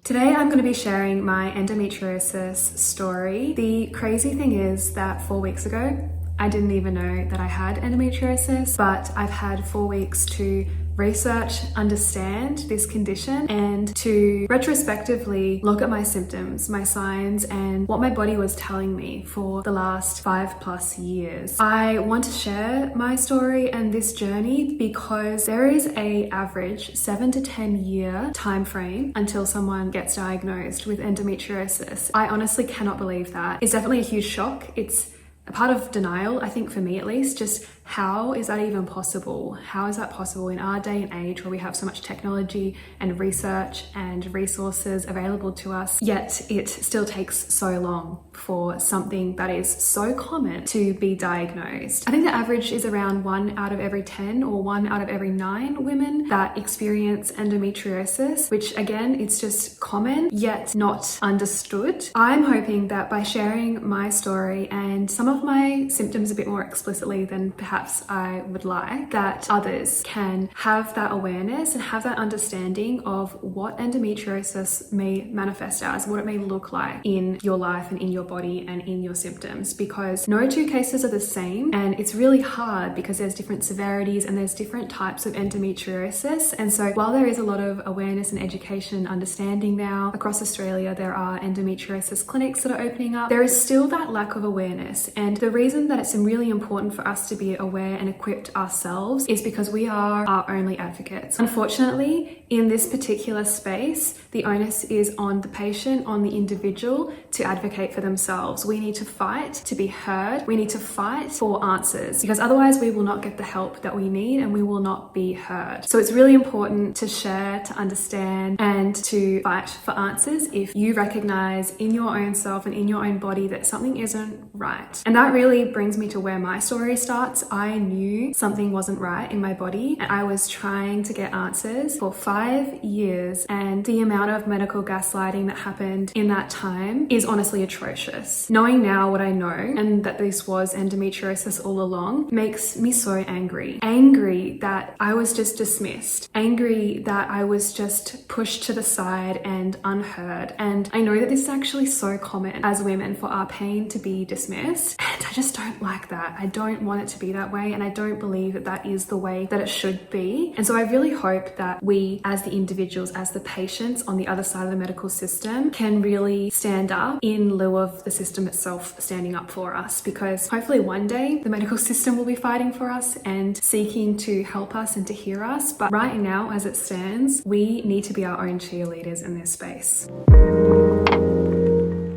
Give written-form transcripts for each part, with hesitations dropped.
Today I'm going to be sharing my endometriosis story. The crazy thing is that 4 weeks ago, I didn't even know that I had endometriosis, but I've had 4 weeks to research, understand this condition, and to retrospectively look at my symptoms, my signs, and what my body was telling me for the last 5+ years. I want to share my story and this journey because there is an average 7 to 10 year time frame until someone gets diagnosed with endometriosis. I honestly cannot believe that. It's definitely a huge shock. It's a part of denial, I think, for me at least. Just how is that even possible? How is that possible in our day and age where we have so much technology and research and resources available to us, yet it still takes so long for something that is so common to be diagnosed? I think the average is around 1 out of every 10 or 1 out of every 9 women that experience endometriosis, which again, it's just common yet not understood. I'm hoping that by sharing my story and some of my symptoms a bit more explicitly than perhaps I would like, that others can have that awareness and have that understanding of what endometriosis may manifest as, what it may look like in your life and in your body and in your symptoms, because no two cases are the same, and it's really hard because there's different severities and there's different types of endometriosis. And so while there is a lot of awareness and education and understanding now across Australia, there are endometriosis clinics that are opening up, there is still that lack of awareness. And the reason that it's really important for us to be aware and equipped ourselves is because we are our only advocates. Unfortunately, in this particular space, the onus is on the patient, on the individual, to advocate for themselves. We need to fight to be heard. We need to fight for answers, because otherwise we will not get the help that we need and we will not be heard. So it's really important to share, to understand, and to fight for answers if you recognize in your own self and in your own body that something isn't right. And that really brings me to where my story starts. I knew something wasn't right in my body, and I was trying to get answers for 5 years, and the amount of medical gaslighting that happened in that time is honestly atrocious. Knowing now what I know, and that this was endometriosis all along, makes me so angry. Angry that I was just dismissed. Angry that I was just pushed to the side and unheard. And I know that this is actually so common as women for our pain to be dismissed, and I just don't like that. I don't want it to be that way, and I don't believe that that is the way that it should be. And so I really hope that we, as the individuals, as the patients on the other side of the medical system, can really stand up in lieu of the system itself standing up for us, because hopefully one day the medical system will be fighting for us and seeking to help us and to hear us. But right now, as it stands, we need to be our own cheerleaders in this space.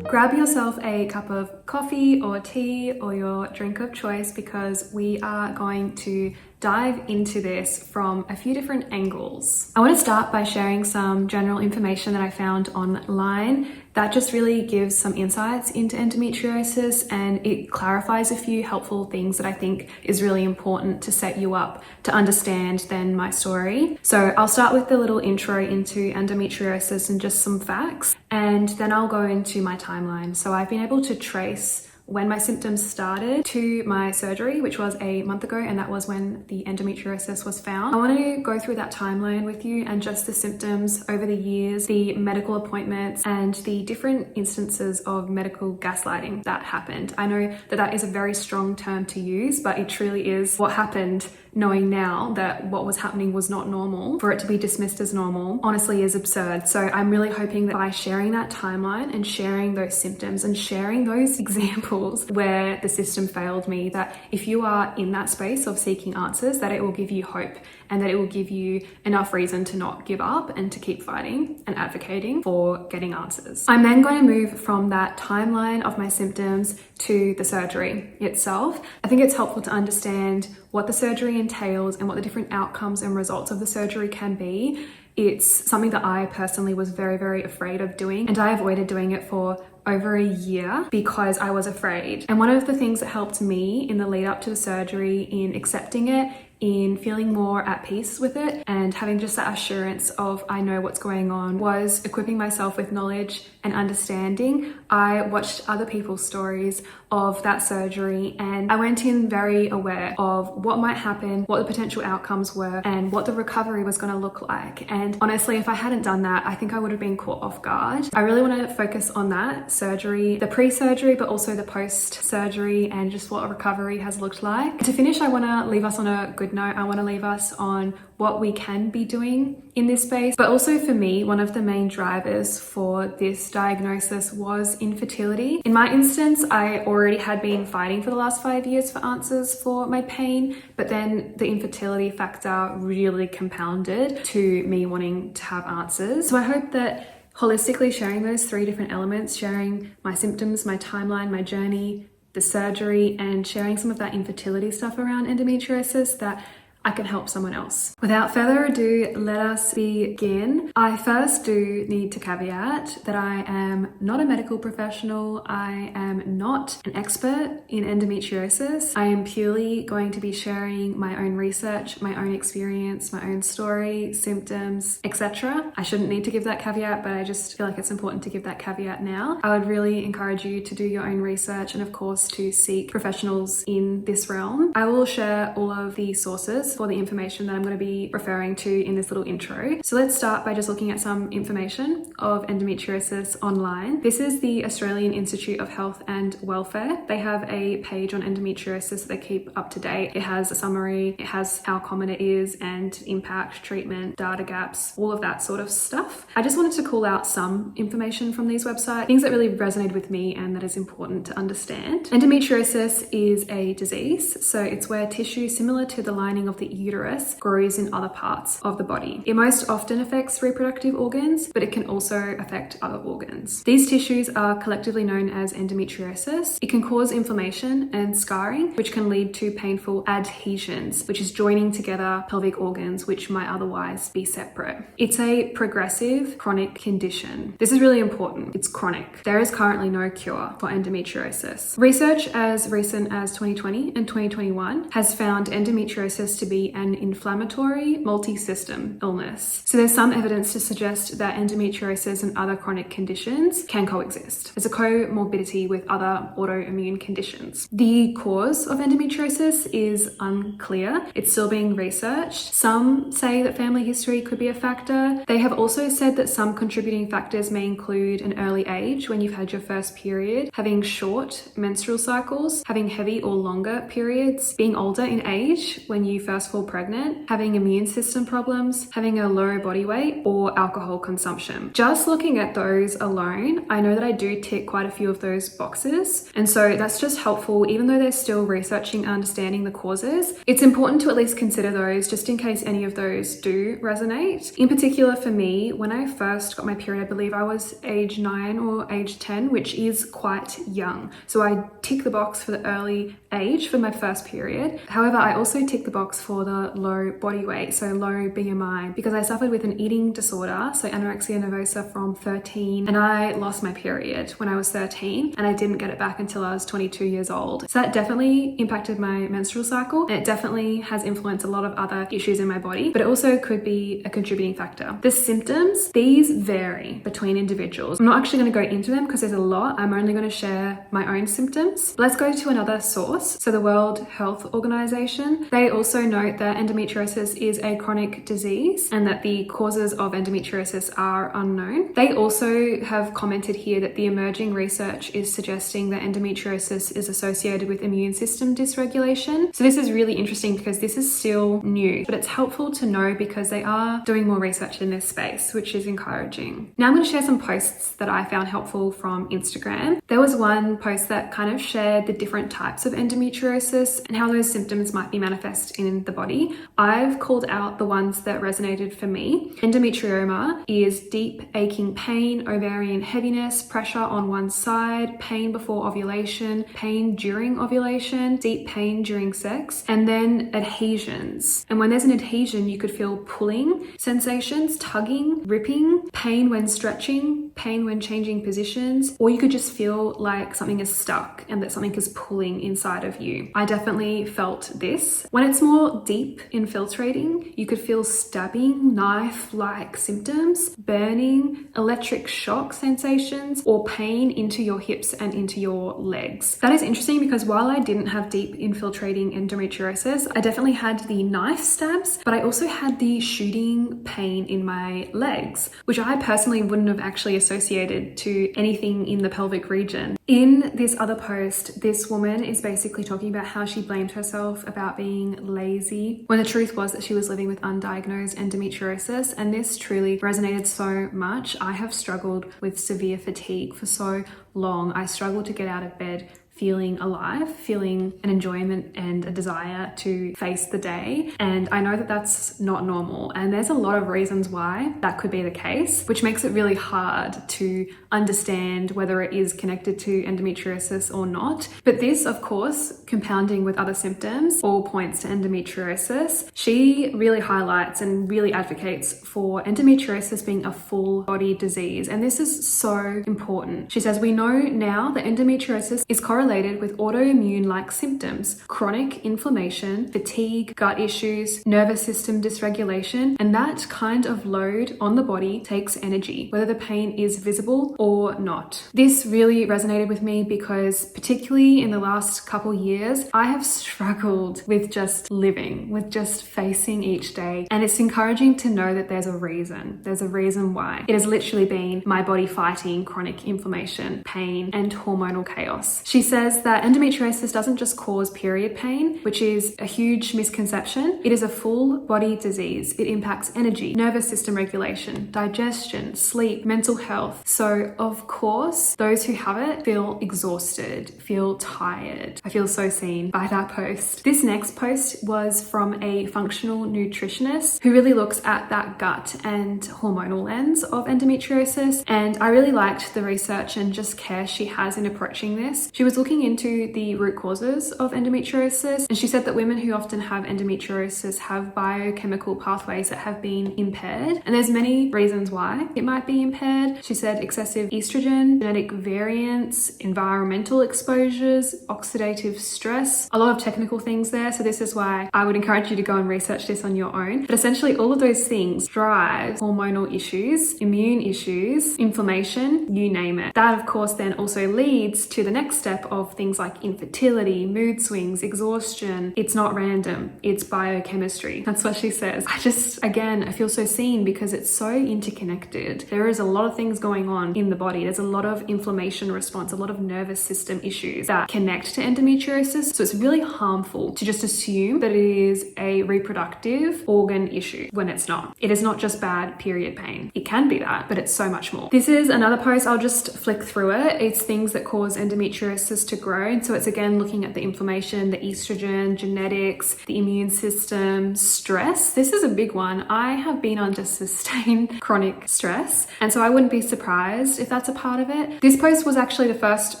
Grab yourself a cup of coffee or tea or your drink of choice, because we are going to dive into this from a few different angles. I want to start by sharing some general information that I found online that just really gives some insights into endometriosis, and it clarifies a few helpful things that I think is really important to set you up to understand then my story. So I'll start with the little intro into endometriosis and just some facts, and then I'll go into my timeline. So I've been able to trace when my symptoms started to my surgery, which was a month ago, and that was when the endometriosis was found. I want to go through that timeline with you and just the symptoms over the years, the medical appointments, and the different instances of medical gaslighting that happened. I know that that is a very strong term to use, but it truly is what happened. Knowing now that what was happening was not normal, for it to be dismissed as normal, honestly is absurd. So I'm really hoping that by sharing that timeline and sharing those symptoms and sharing those examples where the system failed me, that if you are in that space of seeking answers, that it will give you hope, and that it will give you enough reason to not give up and to keep fighting and advocating for getting answers. I'm then going to move from that timeline of my symptoms to the surgery itself. I think it's helpful to understand what the surgery entails and what the different outcomes and results of the surgery can be. It's something that I personally was very, very afraid of doing, and I avoided doing it for over a year because I was afraid. And one of the things that helped me in the lead up to the surgery, in accepting it, in feeling more at peace with it, and having just that assurance of I know what's going on, was equipping myself with knowledge and understanding. I watched other people's stories of that surgery, and I went in very aware of what might happen, what the potential outcomes were, and what the recovery was going to look like. And honestly, if I hadn't done that, I think I would have been caught off guard. I really want to focus on that surgery, the pre-surgery, but also the post-surgery, and just what a recovery has looked like. To finish, I want to leave us on a good note. I want to leave us on what we can be doing in this space. But also for me, one of the main drivers for this diagnosis was infertility. In my instance, I already had been fighting for the last 5 years for answers for my pain, but then the infertility factor really compounded to me wanting to have answers. So I hope that holistically sharing those 3 different elements, sharing my symptoms, my timeline, my journey, the surgery, and sharing some of that infertility stuff around endometriosis, that I can help someone else. Without further ado, let us begin. I first do need to caveat that I am not a medical professional. I am not an expert in endometriosis. I am purely going to be sharing my own research, my own experience, my own story, symptoms, etc. I shouldn't need to give that caveat, but I just feel like it's important to give that caveat now. I would really encourage you to do your own research and of course to seek professionals in this realm. I will share all of the sources for the information that I'm going to be referring to in this little intro. So let's start by just looking at some information of endometriosis online. This is the Australian Institute of Health and Welfare. They have a page on endometriosis that they keep up to date. It has a summary, it has how common it is and impact, treatment, data gaps, all of that sort of stuff. I just wanted to call out some information from these websites, things that really resonated with me and that is important to understand. Endometriosis is a disease, so it's where tissue similar to the lining of the uterus grows in other parts of the body. It most often affects reproductive organs, but it can also affect other organs. These tissues are collectively known as endometriosis. It can cause inflammation and scarring, which can lead to painful adhesions, which is joining together pelvic organs which might otherwise be separate. It's a progressive chronic condition. This is really important. It's chronic. There is currently no cure for endometriosis. Research as recent as 2020 and 2021 has found endometriosis to be an inflammatory multi-system illness. So there's some evidence to suggest that endometriosis and other chronic conditions can coexist as a comorbidity with other autoimmune conditions. The cause of endometriosis is unclear. It's still being researched. Some say that family history could be a factor. They have also said that some contributing factors may include an early age when you've had your first period, having short menstrual cycles, having heavy or longer periods, being older in age when you first fall pregnant, having immune system problems, having a low body weight, or alcohol consumption. Just looking at those alone, I know that I do tick quite a few of those boxes. And so that's just helpful, even though they're still researching and understanding the causes. It's important to at least consider those just in case any of those do resonate. In particular for me, when I first got my period, I believe I was age 9 or age 10, which is quite young. So I tick the box for the early age for my first period. However, I also tick the box for the low body weight, so low BMI, because I suffered with an eating disorder, so anorexia nervosa from 13, and I lost my period when I was 13, and I didn't get it back until I was 22 years old. So that definitely impacted my menstrual cycle, and it definitely has influenced a lot of other issues in my body, but it also could be a contributing factor. The symptoms, these vary between individuals. I'm not actually going to go into them because there's a lot. I'm only going to share my own symptoms. Let's go to another source. So the World Health Organization, they also note that endometriosis is a chronic disease and that the causes of endometriosis are unknown. They also have commented here that the emerging research is suggesting that endometriosis is associated with immune system dysregulation. So this is really interesting because this is still new, but it's helpful to know because they are doing more research in this space, which is encouraging. Now I'm going to share some posts that I found helpful from Instagram. There was one post that kind of shared the different types of endometriosis and how those symptoms might be manifest in the body. I've called out the ones that resonated for me. Endometrioma is deep aching pain, ovarian heaviness, pressure on one side, pain before ovulation, pain during ovulation, deep pain during sex, and then adhesions. And when there's an adhesion, you could feel pulling sensations, tugging, ripping, pain when stretching, pain when changing positions, or you could just feel like something is stuck and that something is pulling inside of you. I definitely felt this. When it's more deep infiltrating, you could feel stabbing, knife-like symptoms, burning, electric shock sensations, or pain into your hips and into your legs. That is interesting because while I didn't have deep infiltrating endometriosis, I definitely had the knife stabs, but I also had the shooting pain in my legs, which I personally wouldn't have actually associated to anything in the pelvic region. In this other post, this woman is basically talking about how she blamed herself about being lazy, when the truth was that she was living with undiagnosed endometriosis, and this truly resonated so much. I have struggled with severe fatigue for so long. I struggled to get out of bed feeling alive, feeling an enjoyment and a desire to face the day. And I know that that's not normal. And there's a lot of reasons why that could be the case, which makes it really hard to understand whether it is connected to endometriosis or not. But this, of course, compounding with other symptoms, all points to endometriosis. She really highlights and really advocates for endometriosis being a full body disease. And this is so important. She says, we know now that endometriosis is correlated with autoimmune-like symptoms, chronic inflammation, fatigue, gut issues, nervous system dysregulation, and that kind of load on the body takes energy, whether the pain is visible or not. This really resonated with me because particularly in the last couple years, I have struggled with just living, with just facing each day. And it's encouraging to know that there's a reason. There's a reason why. It has literally been my body fighting chronic inflammation, pain, and hormonal chaos. She says that endometriosis doesn't just cause period pain, which is a huge misconception. It is a full body disease. It impacts energy, nervous system regulation, digestion, sleep, mental health. So of course, those who have it feel exhausted, feel tired. I feel so seen by that post. This next post was from a functional nutritionist who really looks at that gut and hormonal lens of endometriosis. And I really liked the research and just care she has in approaching this. She was looking into the root causes of endometriosis, and she said that women who often have endometriosis have biochemical pathways that have been impaired, and there's many reasons why it might be impaired. She said excessive estrogen, genetic variants, environmental exposures, oxidative stress, a lot of technical things there, so this is why I would encourage you to go and research this on your own. But essentially all of those things drive hormonal issues, immune issues, inflammation, you name it. That of course then also leads to the next step of things like infertility, mood swings, exhaustion. It's not random, it's biochemistry. That's what she says. I feel so seen because it's so interconnected. There is a lot of things going on in the body. There's a lot of inflammation response, a lot of nervous system issues that connect to endometriosis. So it's really harmful to just assume that it is a reproductive organ issue when it's not. It is not just bad period pain. It can be that, but it's so much more. This is another post. I'll just flick through it. It's things that cause endometriosis to grow. And so it's again looking at the inflammation, the estrogen, genetics, the immune system, stress. This is a big one. I have been under sustained chronic stress, and so I wouldn't be surprised if that's a part of it. This post was actually the first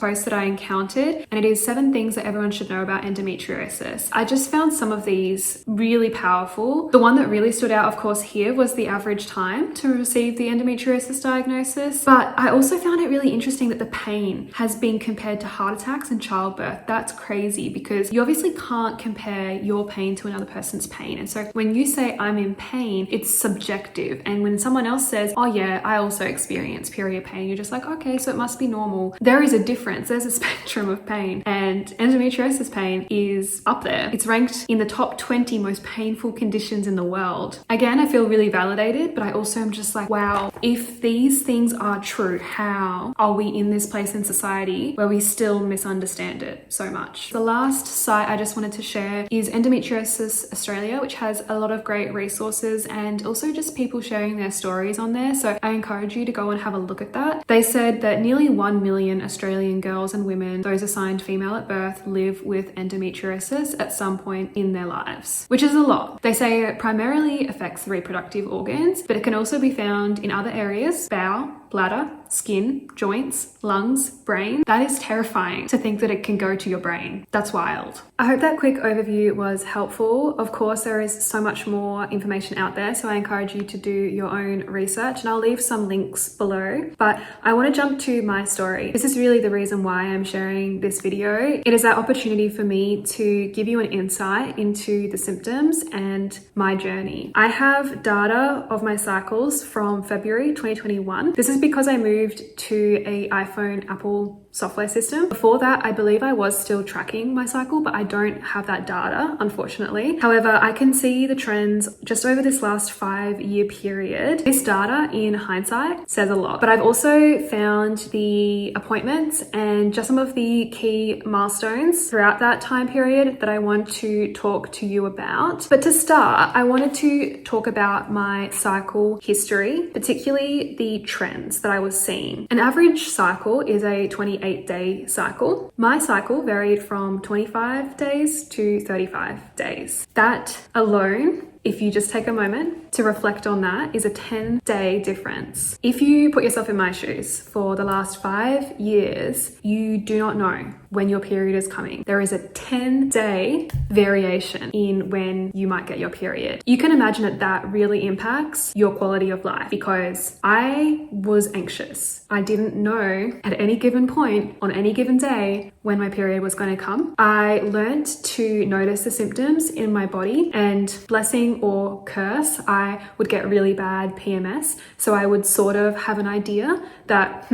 post that I encountered, and it is 7 things that everyone should know about endometriosis. I just found some of these really powerful. The one that really stood out, of course, here was the average time to receive the endometriosis diagnosis. But I also found it really interesting that the pain has been compared to heart attacks and childbirth. That's crazy because you obviously can't compare your pain to another person's pain. And so when you say I'm in pain, it's subjective. And when someone else says, oh yeah, I also experience period pain, you're just like, okay, so it must be normal. There is a difference. There's a spectrum of pain, and endometriosis pain is up there. It's ranked in the top 20 most painful conditions in the world. Again, I feel really validated, but I also am just like, wow, if these things are true, how are we in this place in society where we still misunderstand it so much? The last site I just wanted to share is Endometriosis Australia, which has a lot of great resources and also just people sharing their stories on there. So I encourage you to go and have a look at that. They said that nearly 1 million Australian girls and women, those assigned female at birth, live with endometriosis at some point in their lives, which is a lot. They say it primarily affects the reproductive organs, but it can also be found in other areas: bowel, bladder, skin, joints, lungs, brain. That is terrifying to think that it can go to your brain. That's wild. I hope that quick overview was helpful. Of course, there is so much more information out there, so I encourage you to do your own research, and I'll leave some links below. But I want to jump to my story. This is really the reason why I'm sharing this video. It is that opportunity for me to give you an insight into the symptoms and my journey. I have data of my cycles from February 2021. This is because I moved to an iPhone Apple software system. Before that, I believe I was still tracking my cycle, but I don't have that data, unfortunately. However, I can see the trends just over this last 5-year period. This data, in hindsight, says a lot. But I've also found the appointments and just some of the key milestones throughout that time period that I want to talk to you about. But to start, I wanted to talk about my cycle history, particularly the trends that I was seeing. An average cycle is a 28-day cycle. My cycle varied from 25 days to 35 days. That alone, if you just take a moment to reflect on that, is a 10-day difference. If you put yourself in my shoes for the last 5 years, you do not know when your period is coming. There is a 10-day variation in when you might get your period. You can imagine that that really impacts your quality of life, because I was anxious. I didn't know at any given point on any given day when my period was going to come. I learned to notice the symptoms in my body, and blessing or curse, I would get really bad PMS. So I would sort of have an idea that,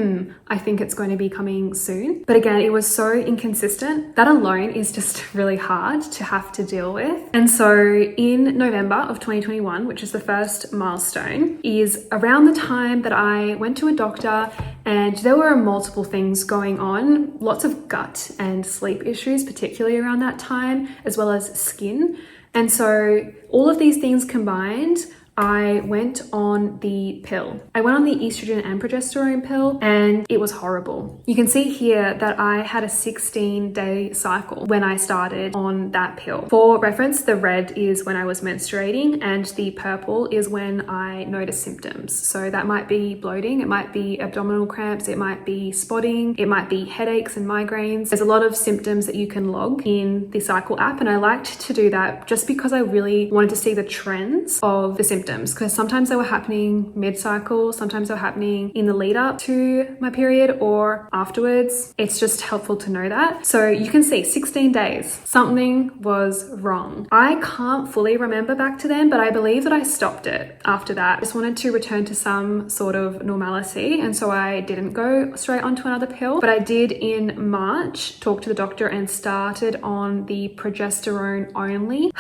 I think it's going to be coming soon. But again, it was so inconsistent. That alone is just really hard to have to deal with. And so in November of 2021, which is the first milestone, is around the time that I went to a doctor, and there were multiple things going on, lots of gut and sleep issues, particularly around that time, as well as skin. And so all of these things combined, I went on the pill. I went on the estrogen and progesterone pill, and it was horrible. You can see here that I had a 16-day cycle when I started on that pill. For reference, the red is when I was menstruating, and the purple is when I noticed symptoms. So that might be bloating, it might be abdominal cramps, it might be spotting, it might be headaches and migraines. There's a lot of symptoms that you can log in the cycle app, and I liked to do that just because I really wanted to see the trends of the symptoms, because sometimes they were happening mid-cycle, sometimes they were happening in the lead up to my period or afterwards. It's just helpful to know that. So you can see 16 days, something was wrong. I can't fully remember back to then, but I believe that I stopped it after that. I just wanted to return to some sort of normalcy, and so I didn't go straight onto another pill, but I did in March talk to the doctor and started on the progesterone only.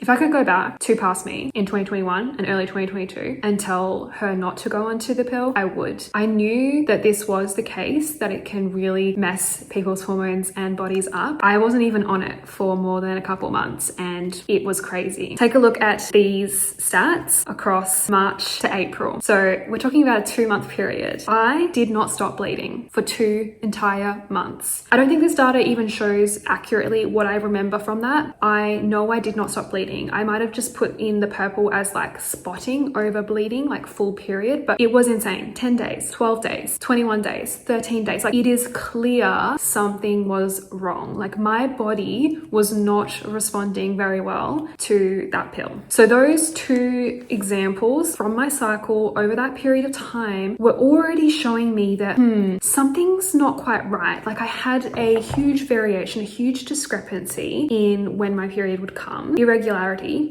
If I could go back to past me in 2021 and early 2022 and tell her not to go onto the pill, I would. I knew that this was the case, that it can really mess people's hormones and bodies up. I wasn't even on it for more than a couple months, and it was crazy. Take a look at these stats across March to April. So we're talking about a 2-month period. I did not stop bleeding for 2 entire months. I don't think this data even shows accurately what I remember from that. I know I did not stop bleeding. I might have just put in the purple as like spotting over bleeding, like full period, but it was insane. 10 days, 12 days, 21 days, 13 days. Like, it is clear something was wrong. Like, my body was not responding very well to that pill. So those 2 examples from my cycle over that period of time were already showing me that something's not quite right. Like, I had a huge variation, a huge discrepancy in when my period would come, irregularity.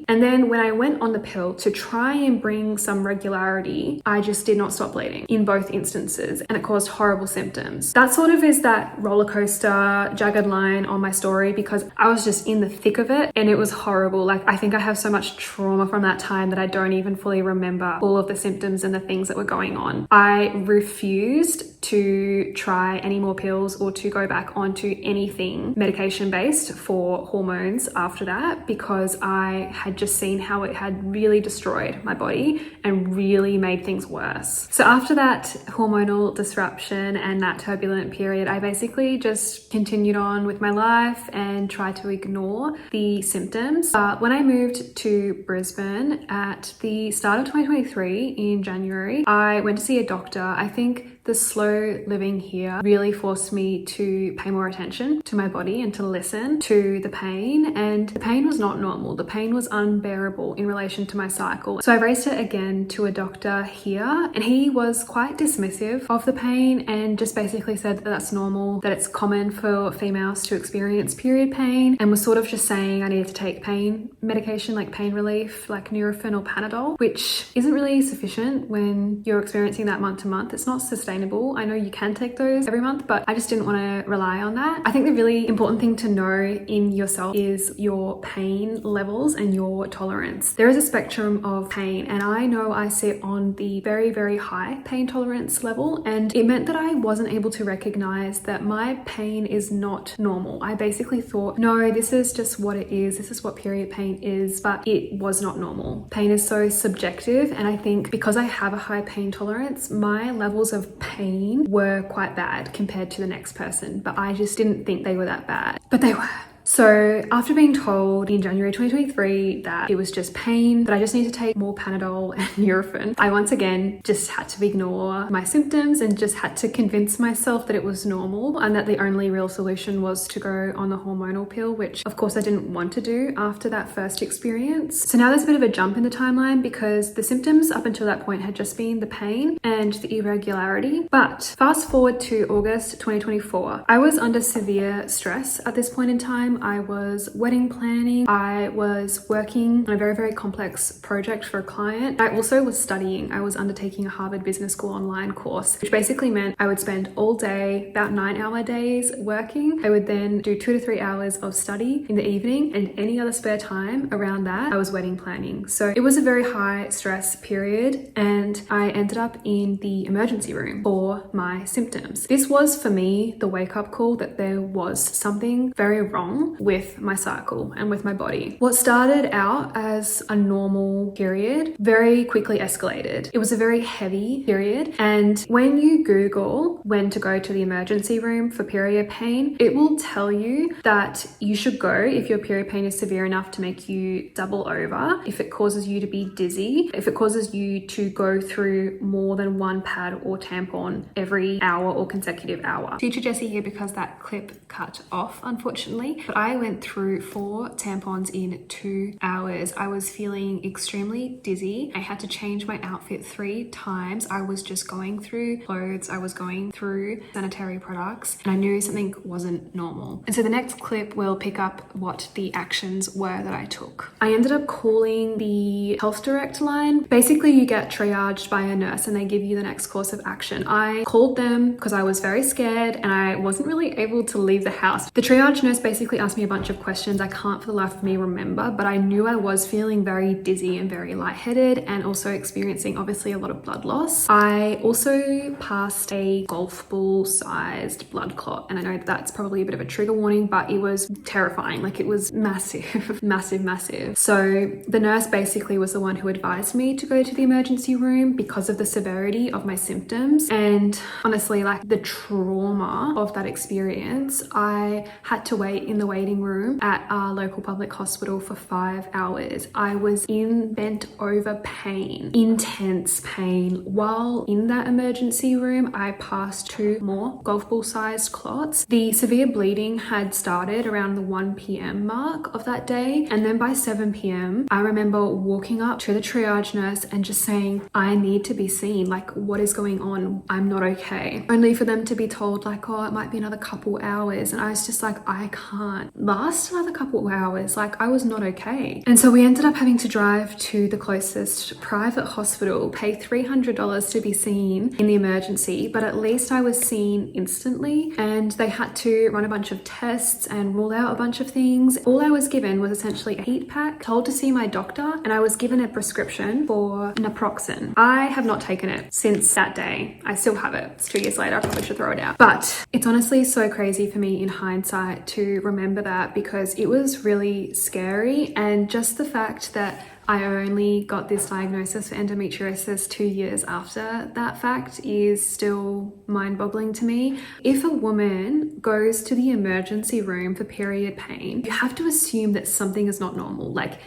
And then when I went on the pill to try and bring some regularity, I just did not stop bleeding in both instances, and it caused horrible symptoms. That sort of is that roller coaster, jagged line on my story, because I was just in the thick of it and it was horrible. Like, I think I have so much trauma from that time that I don't even fully remember all of the symptoms and the things that were going on. I refused to try any more pills or to go back onto anything medication based for hormones after that, because I had just seen how it had really destroyed my body and really made things worse. So after that hormonal disruption and that turbulent period, I basically just continued on with my life and tried to ignore the symptoms. But when I moved to Brisbane at the start of 2023 in January, I went to see a doctor. I think the slow living here really forced me to pay more attention to my body and to listen to the pain. And the pain was not normal. The pain was unbearable in relation to my cycle. So I raised it again to a doctor here, and he was quite dismissive of the pain and just basically said that that's normal, that it's common for females to experience period pain, and was sort of just saying I needed to take pain medication, like pain relief, like Nurofen or Panadol, which isn't really sufficient when you're experiencing that month to month. It's not sustainable. I know you can take those every month, but I just didn't want to rely on that. I think the really important thing to know in yourself is your pain levels and your tolerance. There is a spectrum of pain, and I know I sit on the very, very high pain tolerance level, and it meant that I wasn't able to recognize that my pain is not normal. I basically thought, no, this is just what it is. This is what period pain is, but it was not normal. Pain is so subjective, and I think because I have a high pain tolerance, my levels of pain were quite bad compared to the next person, but I just didn't think they were that bad, but they were. So after being told in January 2023 that it was just pain, that I just need to take more Panadol and Nurofen, I once again just had to ignore my symptoms and just had to convince myself that it was normal and that the only real solution was to go on the hormonal pill, which of course I didn't want to do after that first experience. So now there's a bit of a jump in the timeline because the symptoms up until that point had just been the pain and the irregularity. But fast forward to August 2024, I was under severe stress at this point in time. I was wedding planning. I was working on a very, very complex project for a client. I also was studying. I was undertaking a Harvard Business School online course, which basically meant I would spend all day, about 9-hour days working. I would then do 2 to 3 hours of study in the evening, and any other spare time around that, I was wedding planning. So it was a very high stress period, and I ended up in the emergency room for my symptoms. This was for me the wake-up call that there was something very wrong with my cycle and with my body. What started out as a normal period very quickly escalated. It was a very heavy period, and when you Google when to go to the emergency room for period pain, it will tell you that you should go if your period pain is severe enough to make you double over, if it causes you to be dizzy, if it causes you to go through more than one pad or tampon every hour or consecutive hour. Teacher Jessie here because that clip cut off, unfortunately. But I went through 4 tampons in 2 hours. I was feeling extremely dizzy. I had to change my outfit 3 times. I was just going through clothes. I was going through sanitary products, and I knew something wasn't normal. And so the next clip will pick up what the actions were that I took. I ended up calling the Health Direct line. Basically, you get triaged by a nurse and they give you the next course of action. I called them because I was very scared and I wasn't really able to leave the house. The triage nurse basically asked me a bunch of questions I can't for the life of me remember, but I knew I was feeling very dizzy and very lightheaded and also experiencing obviously a lot of blood loss. I also passed a golf ball sized blood clot, and I know that's probably a bit of a trigger warning, but it was terrifying. Like, it was massive, massive. So the nurse basically was the one who advised me to go to the emergency room because of the severity of my symptoms. And honestly, like, the trauma of that experience, I had to wait in the waiting room at our local public hospital for 5 hours. I was in bent over pain, intense pain. While in that emergency room, I passed 2 more golf ball sized clots. The severe bleeding had started around the 1 p.m. mark of that day, and then by 7 p.m. I remember walking up to the triage nurse and just saying, I need to be seen. Like, what is going on? I'm not okay. Only for them to be told, like, oh, it might be another couple hours. And I was just like, I can't. can't last another couple of hours. Like, I was not okay. And so we ended up having to drive to the closest private hospital, pay $300 to be seen in the emergency, but at least I was seen instantly, and they had to run a bunch of tests and rule out a bunch of things. All I was given was essentially a heat pack, told to see my doctor, and I was given a prescription for naproxen. I have not taken it since that day. I still have it. It's 2 years later. I probably should throw it out. But it's honestly so crazy for me in hindsight to remember that, because it was really scary. And just the fact that I only got this diagnosis for endometriosis 2 years after that fact is still mind-boggling to me. If a woman goes to the emergency room for period pain, you have to assume that something is not normal. Like,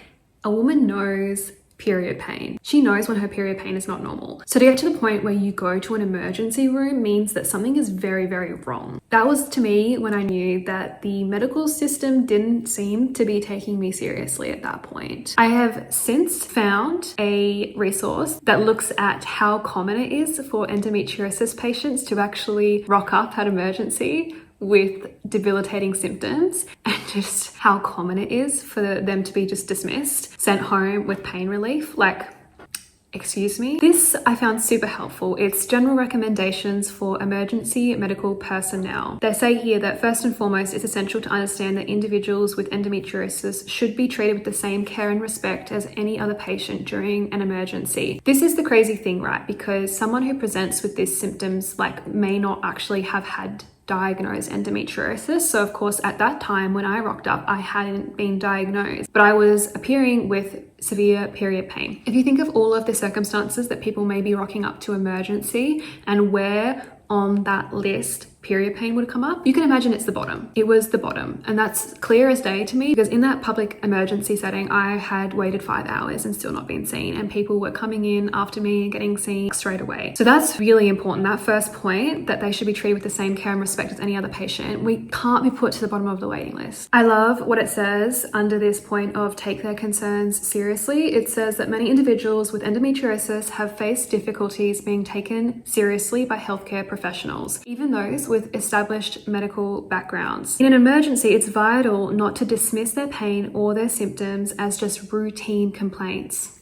a woman knows period pain. She knows when her period pain is not normal. So to get to the point where you go to an emergency room means that something is very, very wrong. That was to me when I knew that the medical system didn't seem to be taking me seriously at that point. I have since found a resource that looks at how common it is for endometriosis patients to actually rock up at emergency with debilitating symptoms, and just how common it is for them to be just dismissed, sent home with pain relief. Like, excuse me. This I found super helpful. It's general recommendations for emergency medical personnel. They say here that first and foremost, it's essential to understand that individuals with endometriosis should be treated with the same care and respect as any other patient during an emergency. This is the crazy thing, right? Because someone who presents with these symptoms may not actually have had diagnosed endometriosis. So of course, at that time when I rocked up, I hadn't been diagnosed, but I was appearing with severe period pain. If you think of all of the circumstances that people may be rocking up to emergency and where on that list period pain would come up, you can imagine it's the bottom. It was the bottom. And that's clear as day to me, because in that public emergency setting, I had waited 5 hours and still not been seen, and people were coming in after me and getting seen straight away. So that's really important. That first point, that they should be treated with the same care and respect as any other patient, we can't be put to the bottom of the waiting list. I love what it says under this point of take their concerns seriously. It says that many individuals with endometriosis have faced difficulties being taken seriously by healthcare professionals, even those with established medical backgrounds. In an emergency, it's vital not to dismiss their pain or their symptoms as just routine complaints.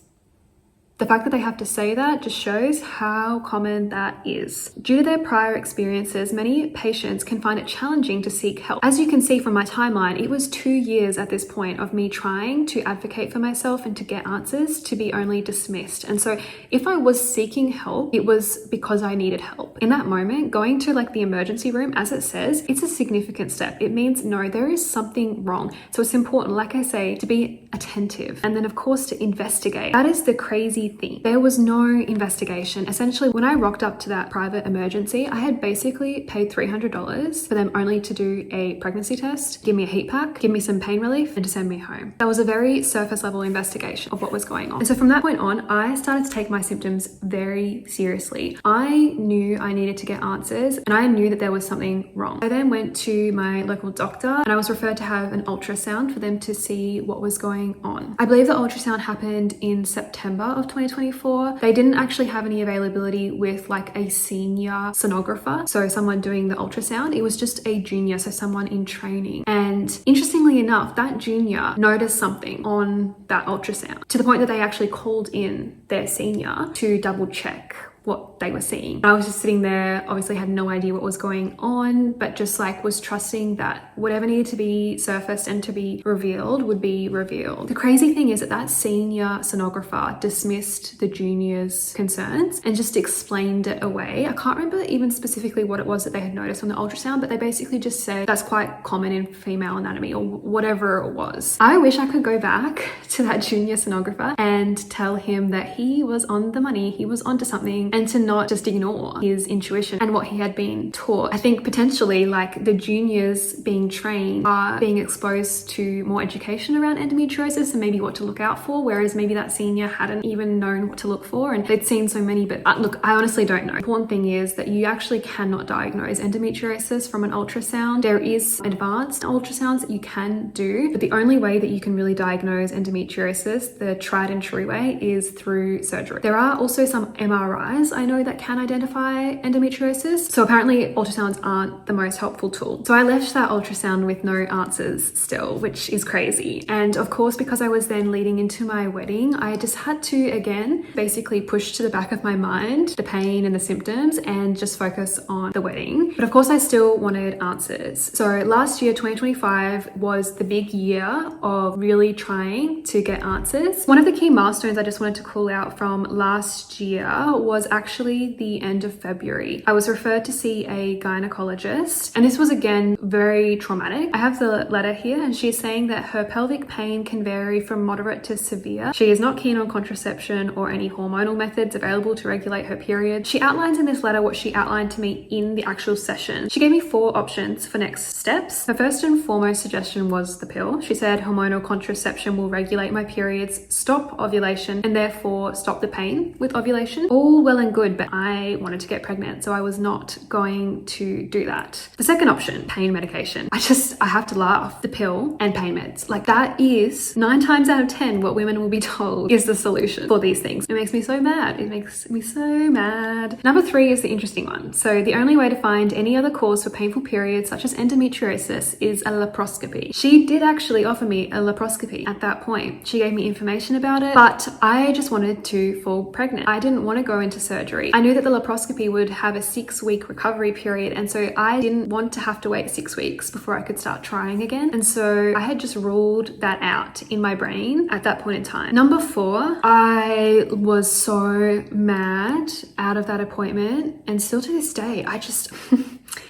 The fact that they have to say that just shows how common that is. Due to their prior experiences, many patients can find it challenging to seek help. As you can see from my timeline, it was 2 years at this point of me trying to advocate for myself and to get answers to be only dismissed. And so if I was seeking help, it was because I needed help. In that moment, going to the emergency room, as it says, it's a significant step. It means, no, there is something wrong. So it's important, like I say, to be attentive, and then of course to investigate. That is the crazy thing. There was no investigation. Essentially, when I rocked up to that private emergency, I had basically paid $300 for them only to do a pregnancy test, give me a heat pack, give me some pain relief, and to send me home. That was a very surface level investigation of what was going on. And so from that point on, I started to take my symptoms very seriously. I knew I needed to get answers, and I knew that there was something wrong. I then went to my local doctor, and I was referred to have an ultrasound for them to see what was going on. I believe the ultrasound happened in September of 2024. They didn't actually have any availability with a senior sonographer, so someone doing the ultrasound. It was just a junior, so someone in training. And interestingly enough, that junior noticed something on that ultrasound to the point that they actually called in their senior to double check what they were seeing. I was just sitting there, obviously had no idea what was going on, but just was trusting that whatever needed to be surfaced and to be revealed would be revealed. The crazy thing is that that senior sonographer dismissed the junior's concerns and just explained it away. I can't remember even specifically what it was that they had noticed on the ultrasound, but they basically just said that's quite common in female anatomy or whatever it was. I wish I could go back to that junior sonographer and tell him that he was on the money, he was onto something, and to not just ignore his intuition and what he had been taught. I think potentially the juniors being trained are being exposed to more education around endometriosis and maybe what to look out for, whereas maybe that senior hadn't even known what to look for and they'd seen so many. But look, I honestly don't know. The important thing is that you actually cannot diagnose endometriosis from an ultrasound. There is advanced ultrasounds that you can do, but the only way that you can really diagnose endometriosis, the tried and true way, is through surgery. There are also some MRIs scans I know that can identify endometriosis. So apparently ultrasounds aren't the most helpful tool. So I left that ultrasound with no answers still, which is crazy. And of course, because I was then leading into my wedding, I just had to, again, basically push to the back of my mind the pain and the symptoms and just focus on the wedding. But of course, I still wanted answers. So last year, 2025, was the big year of really trying to get answers. One of the key milestones I just wanted to call out from last year was actually the end of February. I was referred to see a gynecologist, and this was again very traumatic. I have the letter here, and she's saying that her pelvic pain can vary from moderate to severe. She is not keen on contraception or any hormonal methods available to regulate her period. She outlines in this letter what she outlined to me in the actual session. She gave me 4 options for next steps. Her first and foremost suggestion was the pill. She said hormonal contraception will regulate my periods, stop ovulation, and therefore stop the pain with ovulation. All well and good, but I wanted to get pregnant, so I was not going to do that. The second option, pain medication. I have to laugh. The pill and pain meds. Like, that is 9 times out of 10 what women will be told is the solution for these things. It makes me so mad. It makes me so mad. Number 3 is the interesting one. So the only way to find any other cause for painful periods such as endometriosis is a laparoscopy. She did actually offer me a laparoscopy at that point. She gave me information about it, but I just wanted to fall pregnant. I didn't want to go into surgery. I knew that the laparoscopy would have a 6-week recovery period, and so I didn't want to have to wait 6 weeks before I could start trying again. And so I had just ruled that out in my brain at that point in time. Number 4, I was so mad out of that appointment, and still to this day,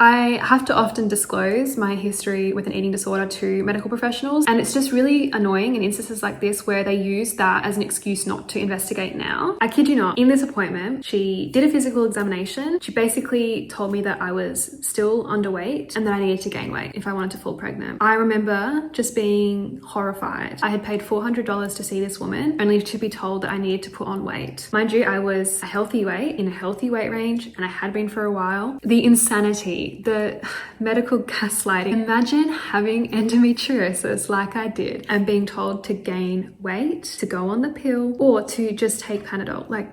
I have to often disclose my history with an eating disorder to medical professionals, and it's just really annoying in instances like this where they use that as an excuse not to investigate now. I kid you not, in this appointment, she did a physical examination. She basically told me that I was still underweight and that I needed to gain weight if I wanted to fall pregnant. I remember just being horrified. I had paid $400 to see this woman, only to be told that I needed to put on weight. Mind you, I was a healthy weight, in a healthy weight range, and I had been for a while. The insanity, the medical gaslighting. Imagine having endometriosis like I did and being told to gain weight, to go on the pill, or to just take Panadol. Like,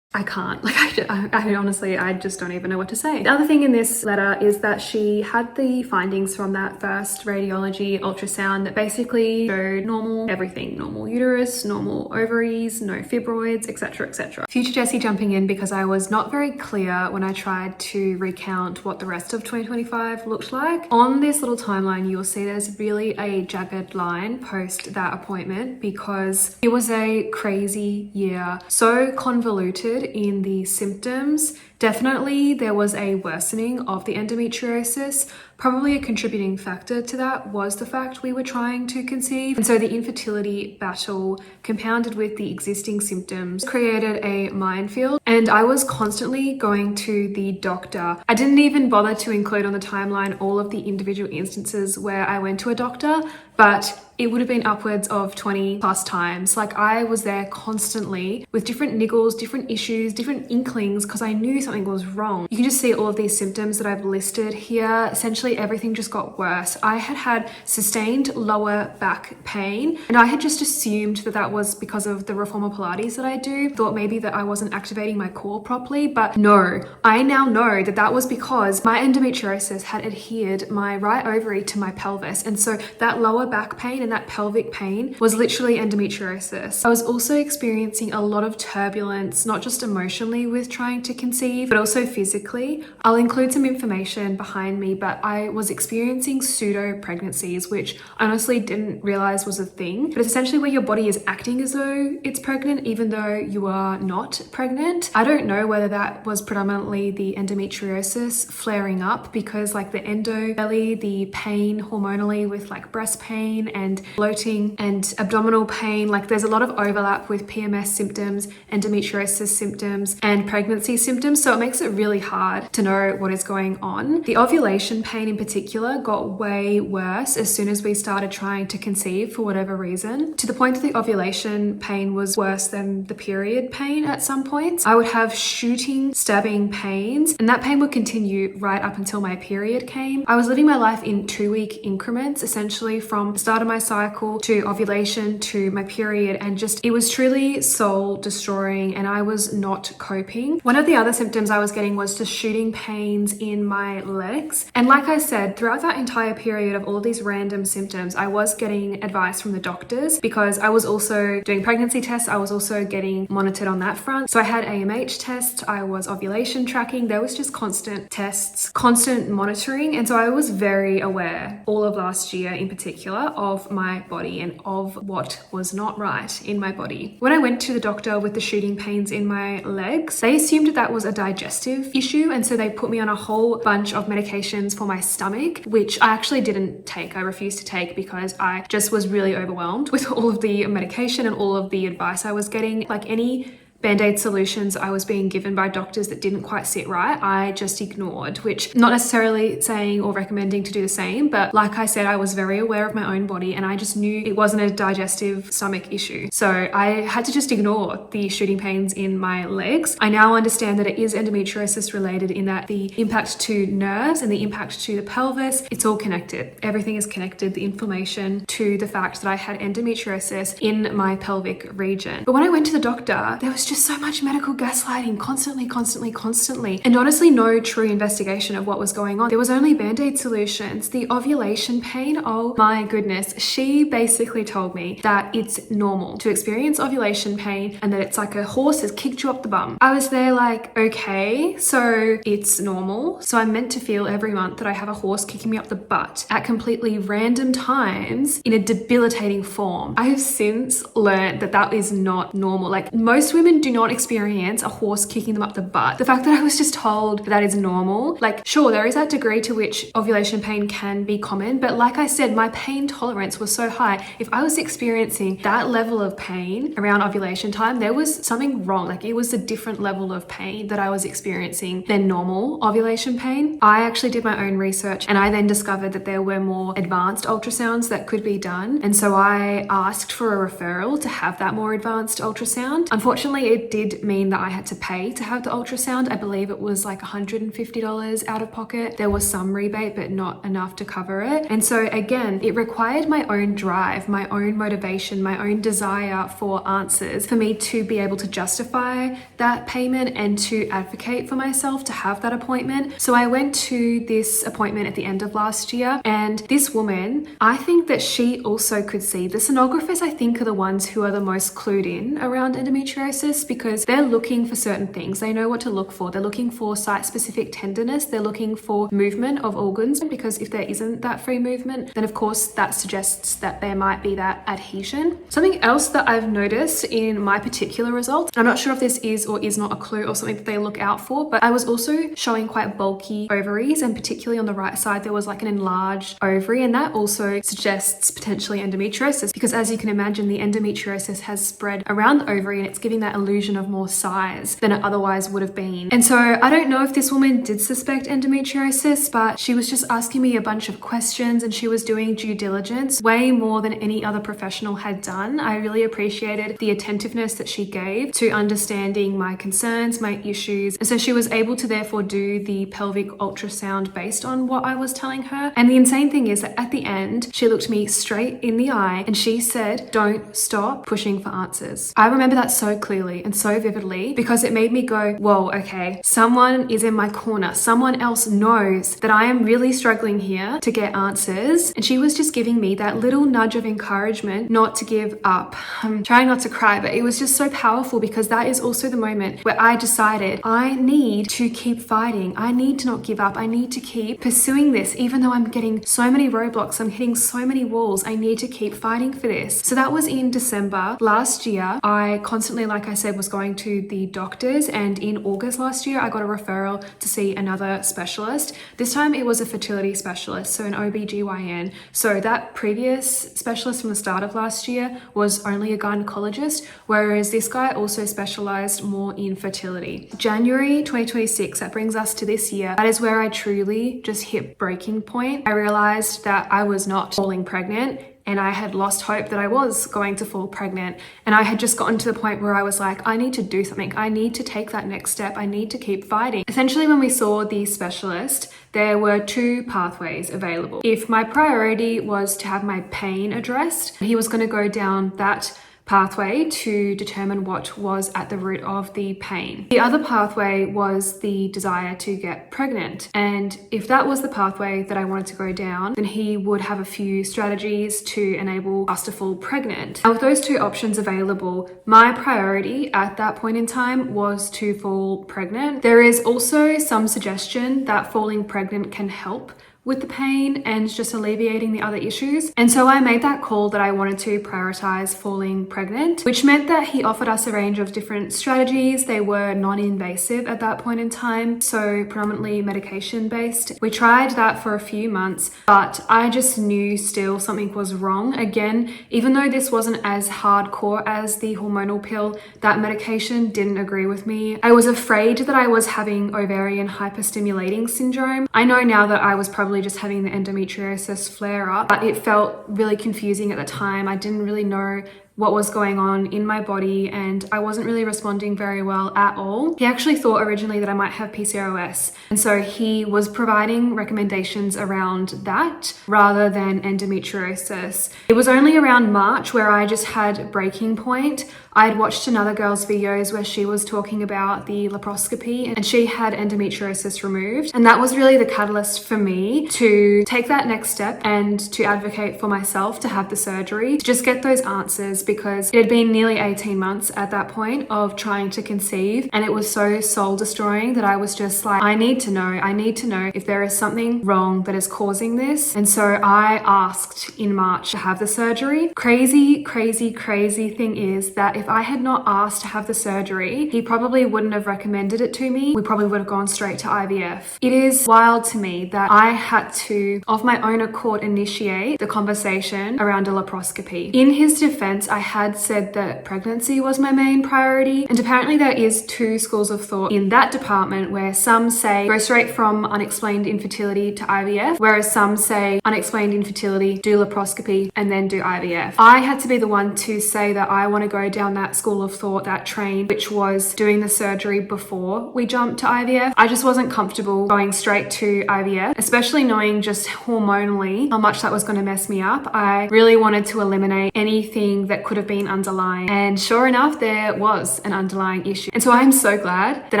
I can't. Like, I honestly, I just don't even know what to say. The other thing in this letter is that she had the findings from that first radiology ultrasound that basically showed normal everything. Normal uterus, normal ovaries, no fibroids, etc, etc. Future Jessie jumping in because I was not very clear when I tried to recount what the rest of 2025 looked like. On this little timeline, you'll see there's really a jagged line post that appointment because it was a crazy year. So convoluted in the symptoms. Definitely there was a worsening of the endometriosis. Probably a contributing factor to that was the fact we were trying to conceive. And so the infertility battle compounded with the existing symptoms created a minefield. And I was constantly going to the doctor. I didn't even bother to include on the timeline all of the individual instances where I went to a doctor, but it would have been upwards of 20 plus times. Like, I was there constantly with different niggles, different issues, different inklings, because I knew something was wrong. You can just see all of these symptoms that I've listed here. Essentially, everything just got worse. I had sustained lower back pain, and I had just assumed that that was because of the reformer Pilates that I do. Thought maybe that I wasn't activating my core properly, but no. I now know that that was because my endometriosis had adhered my right ovary to my pelvis, and so that lower back pain and that pelvic pain was literally endometriosis. I was also experiencing a lot of turbulence, not just emotionally with trying to conceive, but also physically. I'll include some information behind me, but I was experiencing pseudo pregnancies, which I honestly didn't realize was a thing. But it's essentially where your body is acting as though it's pregnant, even though you are not pregnant. I don't know whether that was predominantly the endometriosis flaring up, because like the endo belly, the pain hormonally with like breast pain and bloating and abdominal pain, like there's a lot of overlap with PMS symptoms, endometriosis symptoms, and pregnancy symptoms. so it makes it really hard to know what is going on. The ovulation pain in particular got way worse as soon as we started trying to conceive for whatever reason, to the point that the ovulation pain was worse than the period pain at some points. I would have shooting, stabbing pains, and that pain would continue right up until my period came. I was living my life in 2-week increments, essentially from the start of my cycle to ovulation to my period, and just it was truly soul destroying and I was not coping. One of the other symptoms I was getting was just shooting pains in my legs. And like I said, throughout that entire period of all of these random symptoms, I was getting advice from the doctors because I was also doing pregnancy tests. I was also getting monitored on that front. So I had AMH tests, I was ovulation tracking. There was just constant tests, constant monitoring. And so I was very aware all of last year in particular of my body and of what was not right in my body. When I went to the doctor with the shooting pains in my legs, they assumed that was a digestive issue. And so they put me on a whole bunch of medications for my stomach, which I actually didn't take. I refused to take because I just was really overwhelmed with all of the medication and all of the advice I was getting. Like any Band-Aid solutions I was being given by doctors that didn't quite sit right, I just ignored, which not necessarily saying or recommending to do the same, but like I said, I was very aware of my own body and I just knew it wasn't a digestive stomach issue. So I had to just ignore the shooting pains in my legs. I now understand that it is endometriosis related in that the impact to nerves and the impact to the pelvis, it's all connected. Everything is connected, the inflammation to the fact that I had endometriosis in my pelvic region. But when I went to the doctor, there was just so much medical gaslighting constantly, and honestly no true investigation of what was going on. There was only Band-Aid solutions. The ovulation pain, oh my goodness, she basically told me that it's normal to experience ovulation pain and that it's like a horse has kicked you up the bum. I was there like, okay, so it's normal. So I'm meant to feel every month that I have a horse kicking me up the butt at completely random times in a debilitating form. I have since learned that that is not normal. Like most women do not experience a horse kicking them up the butt. The fact that I was just told that is normal, like sure, there is that degree to which ovulation pain can be common, but like I said, my pain tolerance was so high. If I was experiencing that level of pain around ovulation time, there was something wrong. Like it was a different level of pain that I was experiencing than normal ovulation pain. I actually did my own research and I then discovered that there were more advanced ultrasounds that could be done. And so I asked for a referral to have that more advanced ultrasound. Unfortunately, it did mean that I had to pay to have the ultrasound. I believe it was like $150 out of pocket. There was some rebate, but not enough to cover it. And so again, it required my own drive, my own motivation, my own desire for answers for me to be able to justify that payment and to advocate for myself to have that appointment. So I went to this appointment at the end of last year, and this woman, I think that she also could see. The sonographers, I think, are the ones who are the most clued in around endometriosis because they're looking for certain things. They know what to look for. They're looking for site-specific tenderness. They're looking for movement of organs, because if there isn't that free movement, then of course that suggests that there might be that adhesion. Something else that I've noticed in my particular results, I'm not sure if this is or is not a clue or something that they look out for, but I was also showing quite bulky ovaries, and particularly on the right side there was like an enlarged ovary, and that also suggests potentially endometriosis, because as you can imagine, the endometriosis has spread around the ovary and it's giving that illusion of more size than it otherwise would have been. And so I don't know if this woman did suspect endometriosis, but she was just asking me a bunch of questions and she was doing due diligence way more than any other professional had done. I really appreciated the attentiveness that she gave to understanding my concerns, my issues. And so she was able to therefore do the pelvic ultrasound based on what I was telling her. And the insane thing is that at the end, she looked me straight in the eye and she said, "Don't stop pushing for answers." I remember that so clearly and so vividly because it made me go, whoa, okay, someone is in my corner. Someone else knows that I am really struggling here to get answers. And she was just giving me that little nudge of encouragement not to give up. I'm trying not to cry, but it was just so powerful because that is also the moment where I decided I need to keep fighting. I need to not give up. I need to keep pursuing this, even though I'm getting so many roadblocks. I'm hitting so many walls. I need to keep fighting for this. So that was in December last year. I constantly, like I said, said, was going to the doctors, and in August last year I got a referral to see another specialist. This time it was a fertility specialist, so an OBGYN. So that previous specialist from the start of last year was only a gynecologist, whereas this guy also specialized more in fertility. January 2026, that brings us to this year. That is where I truly just hit breaking point. I realized that I was not falling pregnant, and I had lost hope that I was going to fall pregnant. And I had just gotten to the point where I was like, I need to do something. I need to take that next step. I need to keep fighting. Essentially, when we saw the specialist, there were two pathways available. If my priority was to have my pain addressed, he was going to go down that pathway to determine what was at the root of the pain. The other pathway was the desire to get pregnant. And if that was the pathway that I wanted to go down, then he would have a few strategies to enable us to fall pregnant. Now, with those two options available, my priority at that point in time was to fall pregnant. There is also some suggestion that falling pregnant can help with the pain and just alleviating the other issues. And so I made that call that I wanted to prioritize falling pregnant, which meant that he offered us a range of different strategies. They were non-invasive at that point in time, so predominantly medication based. We tried that for a few months, but I just knew still something was wrong. Again, even though this wasn't as hardcore as the hormonal pill, that medication didn't agree with me. I was afraid that I was having ovarian hyperstimulating syndrome. I know now that I was probably just having the endometriosis flare up, but it felt really confusing at the time. I didn't really know what was going on in my body, and I wasn't really responding very well at all. He actually thought originally that I might have PCOS, and so he was providing recommendations around that rather than endometriosis. It was only around March where I just had breaking point. I had watched another girl's videos where she was talking about the laparoscopy, and she had endometriosis removed, and that was really the catalyst for me to take that next step and to advocate for myself to have the surgery, to just get those answers, because it had been nearly 18 months at that point of trying to conceive, and it was so soul destroying that I was just like, I need to know if there is something wrong that is causing this. And so I asked in March to have the surgery. Crazy thing is that if I had not asked to have the surgery, he probably wouldn't have recommended it to me. We probably would have gone straight to IVF. It is wild to me that I had to, of my own accord, initiate the conversation around a laparoscopy. In his defense, I had said that pregnancy was my main priority, and apparently there is two schools of thought in that department, where some say go straight from unexplained infertility to IVF, whereas some say unexplained infertility, do laparoscopy, and then do IVF. I had to be the one to say that I want to go down that school of thought, that train, which was doing the surgery before we jumped to IVF. I just wasn't comfortable going straight to IVF, especially knowing just hormonally how much that was going to mess me up. I really wanted to eliminate anything that could have been underlying, and sure enough, there was an underlying issue. And so I'm so glad that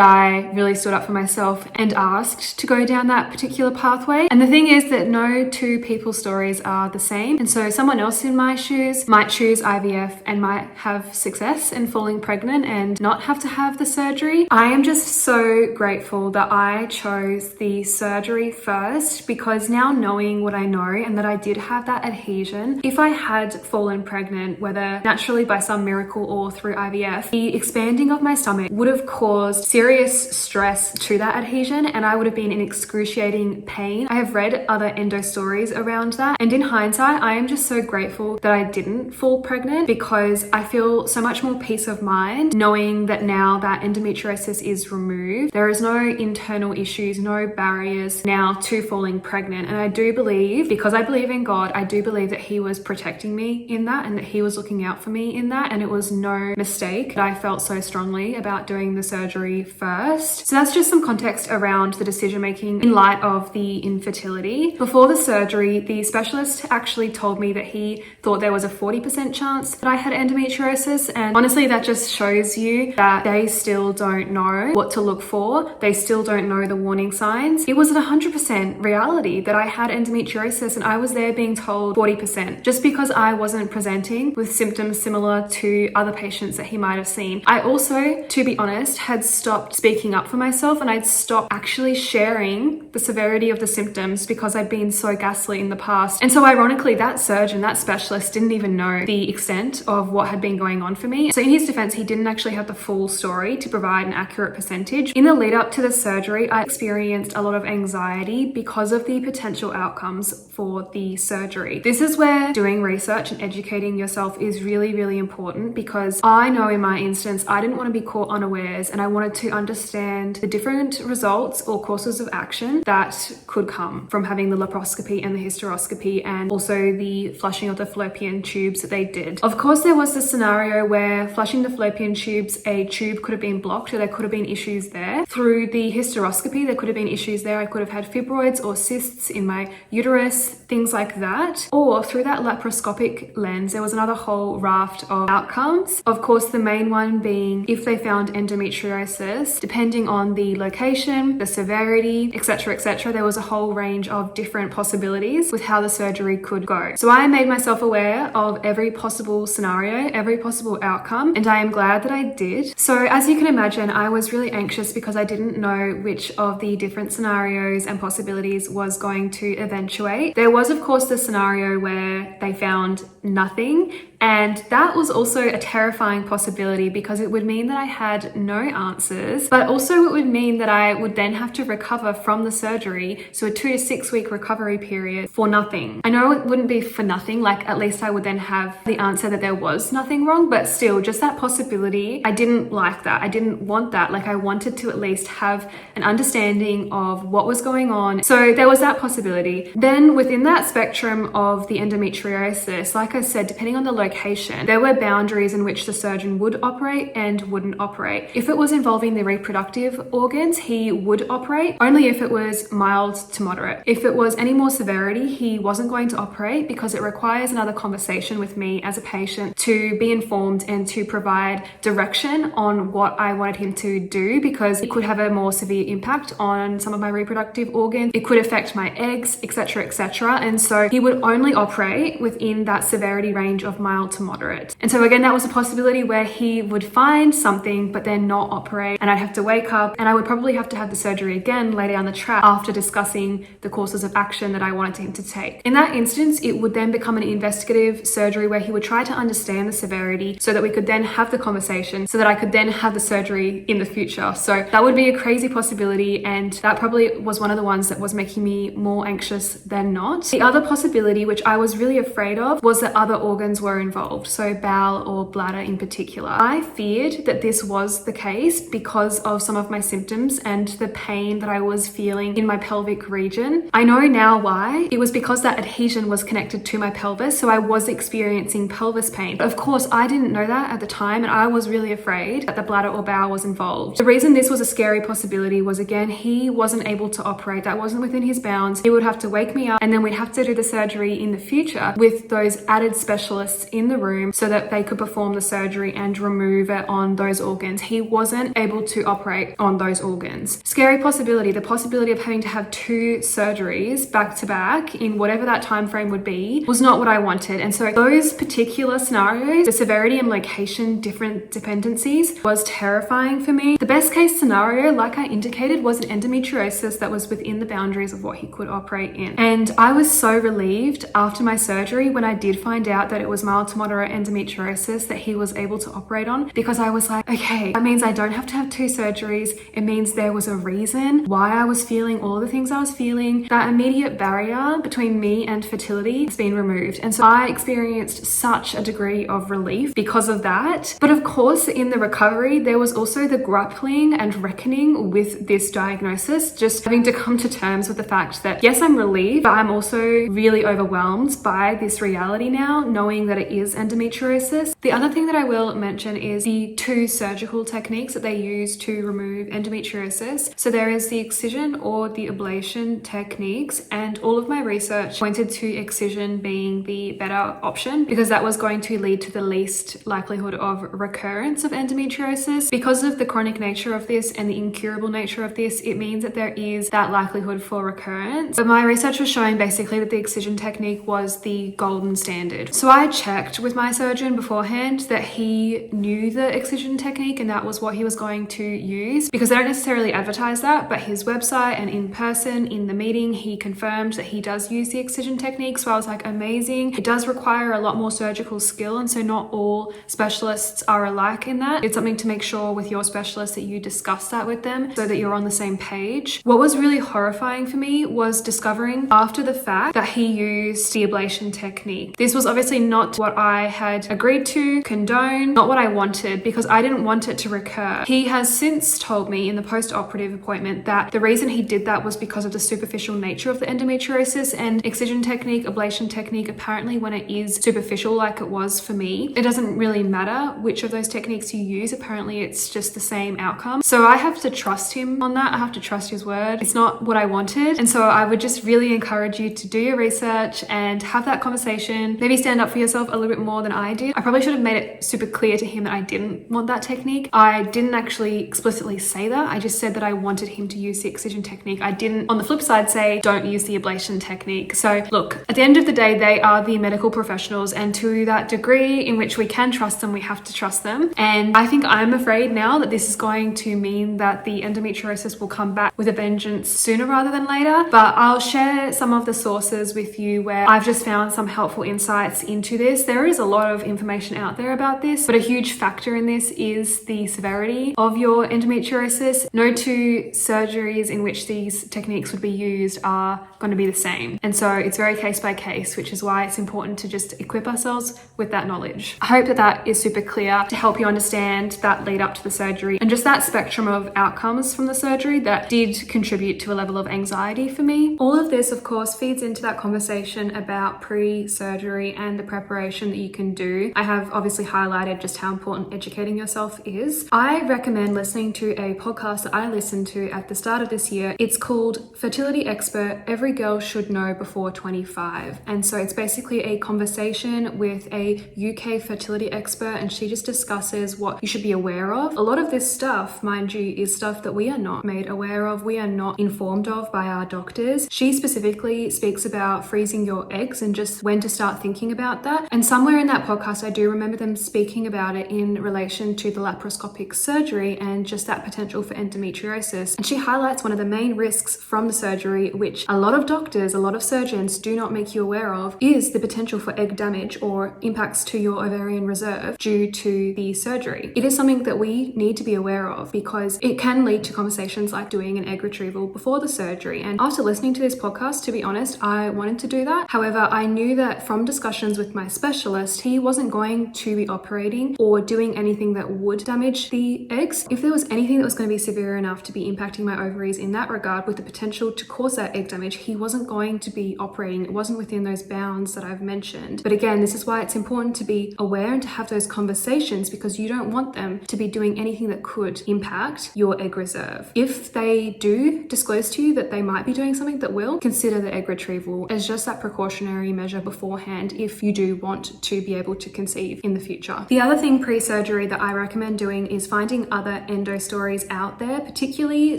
I really stood up for myself and asked to go down that particular pathway. And the thing is that no two people's stories are the same, and so someone else in my shoes might choose IVF and might have success in falling pregnant and not have to have the surgery. I am just so grateful that I chose the surgery first, because now knowing what I know and that I did have that adhesion, if I had fallen pregnant, whether naturally by some miracle or through IVF, the expanding of my stomach would have caused serious stress to that adhesion, and I would have been in excruciating pain. I have read other endo stories around that, and in hindsight, I am just so grateful that I didn't fall pregnant, because I feel so much more peace of mind knowing that now that endometriosis is removed, there is no internal issues, no barriers now to falling pregnant. And I do believe, because I believe in God, I do believe that he was protecting me in that, and that he was looking out for me in that, and it was no mistake that I felt so strongly about doing the surgery first. So that's just some context around the decision making in light of the infertility. Before the surgery, the specialist actually told me that he thought there was a 40% chance that I had endometriosis, and honestly that just shows you that they still don't know what to look for. They still don't know the warning signs. It was at 100% reality that I had endometriosis, and I was there being told 40%, just because I wasn't presenting with symptoms symptoms similar to other patients that he might have seen. I also, to be honest, had stopped speaking up for myself, and I'd stopped actually sharing the severity of the symptoms because I'd been so gaslit in the past. And so ironically, that surgeon, that specialist, didn't even know the extent of what had been going on for me. So in his defense, he didn't actually have the full story to provide an accurate percentage. In the lead up to the surgery, I experienced a lot of anxiety because of the potential outcomes for the surgery. This is where doing research and educating yourself is really, really important, because I know in my instance, I didn't want to be caught unawares, and I wanted to understand the different results or courses of action that could come from having the laparoscopy and the hysteroscopy, and also the flushing of the fallopian tubes that they did. Of course, there was the scenario where flushing the fallopian tubes, a tube could have been blocked, or there could have been issues there. Through the hysteroscopy, there could have been issues there. I could have had fibroids or cysts in my uterus, things like that. Or through that laparoscopic lens, there was another whole raft of outcomes. Of course, the main one being if they found endometriosis, depending on the location, the severity, etc., there was a whole range of different possibilities with how the surgery could go. So I made myself aware of every possible scenario, every possible outcome, and I am glad that I did. So as you can imagine, I was really anxious because I didn't know which of the different scenarios and possibilities was going to eventuate. There was, of course, the scenario where they found nothing, and that was also a terrifying possibility because it would mean that I had no answers, but also it would mean that I would then have to recover from the surgery, so a 2 to 6 week recovery period for nothing. I know it wouldn't be for nothing, like at least I would then have the answer that there was nothing wrong, but still, just that possibility, I didn't like that. I didn't want that. Like, I wanted to at least have an understanding of what was going on. So there was that possibility. Then within that spectrum of the endometriosis, like I said, depending on the location, there were boundaries in which the surgeon would operate and wouldn't operate. If it was involving the reproductive organs, he would operate only if it was mild to moderate. If it was any more severity, he wasn't going to operate because it requires another conversation with me as a patient to be informed and to provide direction on what I wanted him to do, because it could have a more severe impact on some of my reproductive organs. It could affect my eggs, etc., etc. And so he would only operate within that severity range of mild to moderate. And so again, that was a possibility where he would find something but then not operate, and I'd have to wake up and I would probably have to have the surgery again later down the track after discussing the courses of action that I wanted him to take. In that instance, it would then become an investigative surgery where he would try to understand the severity so that we could then have the conversation so that I could then have the surgery in the future. So that would be a crazy possibility, and that probably was one of the ones that was making me more anxious than not. The other possibility, which I was really afraid of, was that other organs were involved, so bowel or bladder in particular. I feared that this was the case because of some of my symptoms and the pain that I was feeling in my pelvic region. I know now why. It was because that adhesion was connected to my pelvis, so I was experiencing pelvis pain. But of course, I didn't know that at the time, and I was really afraid that the bladder or bowel was involved. The reason this was a scary possibility was, again, he wasn't able to operate. That wasn't within his bounds. He would have to wake me up, and then we'd have to do the surgery in the future with those added specialists in the room so that they could perform the surgery and remove it on those organs. He wasn't able to operate on those organs. Scary possibility. The possibility of having to have 2 surgeries back to back in whatever that time frame would be was not what I wanted. And so those particular scenarios, the severity and location different dependencies, was terrifying for me. The best case scenario, like I indicated, was an endometriosis that was within the boundaries of what he could operate in. And I was so relieved after my surgery when I did find out that it was mild to moderate endometriosis that he was able to operate on, because I was like, okay, that means I don't have to have 2 surgeries. It means there was a reason why I was feeling all the things I was feeling. That immediate barrier between me and fertility has been removed. And so I experienced such a degree of relief because of that. But of course, in the recovery, there was also the grappling and reckoning with this diagnosis, just having to come to terms with the fact that, yes, I'm relieved, but I'm also really overwhelmed by this reality now, knowing that it is endometriosis. The other thing that I will mention is the 2 surgical techniques that they use to remove endometriosis. So there is the excision or the ablation techniques, and all of my research pointed to excision being the better option because that was going to lead to the least likelihood of recurrence of endometriosis. Because of the chronic nature of this and the incurable nature of this, it means that there is that likelihood for recurrence. But my research was showing basically that the excision technique was the golden standard. So I checked checked with my surgeon beforehand that he knew the excision technique and that was what he was going to use, because they don't necessarily advertise that, but his website and in person in the meeting, he confirmed that he does use the excision technique. So I was like, amazing. It does require a lot more surgical skill, and so not all specialists are alike in that. It's something to make sure with your specialist that you discuss that with them so that you're on the same page. What was really horrifying for me was discovering after the fact that he used the ablation technique. This was obviously not what I had agreed to, condone, not what I wanted, because I didn't want it to recur. He has since told me in the post-operative appointment that the reason he did that was because of the superficial nature of the endometriosis, and excision technique, ablation technique, apparently when it is superficial like it was for me, it doesn't really matter which of those techniques you use. Apparently it's just the same outcome. So I have to trust him on that. I have to trust his word. It's not what I wanted. And so I would just really encourage you to do your research and have that conversation. Maybe stand up for yourself a little bit more than I did. I probably should have made it super clear to him that I didn't want that technique. I didn't actually explicitly say that. I just said that I wanted him to use the excision technique. I didn't, on the flip side, say don't use the ablation technique. So look, at the end of the day, they are the medical professionals, and to that degree in which we can trust them, we have to trust them. And I think I'm afraid now that this is going to mean that the endometriosis will come back with a vengeance sooner rather than later. But I'll share some of the sources with you where I've just found some helpful insights into this. There is a lot of information out there about this, but a huge factor in this is the severity of your endometriosis. No two surgeries in which these techniques would be used are going to be the same. And so it's very case by case, which is why it's important to just equip ourselves with that knowledge. I hope that that is super clear to help you understand that lead up to the surgery and just that spectrum of outcomes from the surgery that did contribute to a level of anxiety for me. All of this, of course, feeds into that conversation about pre-surgery and the preparation that you can do. I have obviously highlighted just how important educating yourself is. I recommend listening to a podcast that I listened to at the start of this year. It's called Fertility Expert, Every Girl Should Know Before 25. And so it's basically a conversation with a UK fertility expert, and she just discusses what you should be aware of. A lot of this stuff, mind you, is stuff that we are not made aware of. We are not informed of by our doctors. She specifically speaks about freezing your eggs and just when to start thinking about that. And somewhere in that podcast, I do remember them speaking about it in relation to the laparoscopic surgery and just that potential for endometriosis. And she highlights one of the main risks from the surgery, which a lot of doctors, a lot of surgeons do not make you aware of, is the potential for egg damage or impacts to your ovarian reserve due to the surgery. It is something that we need to be aware of because it can lead to conversations like doing an egg retrieval before the surgery. And after listening to this podcast, to be honest, I wanted to do that. However, I knew that from discussions with my specialist, he wasn't going to be operating or doing anything that would damage the eggs. If there was anything that was going to be severe enough to be impacting my ovaries in that regard with the potential to cause that egg damage, he wasn't going to be operating. It wasn't within those bounds that I've mentioned. But again, this is why it's important to be aware and to have those conversations, because you don't want them to be doing anything that could impact your egg reserve. If they do disclose to you that they might be doing something that will, consider the egg retrieval as just that precautionary measure beforehand if you do want to be able to conceive in the future. The other thing pre-surgery that I recommend doing is finding other endo stories out there, particularly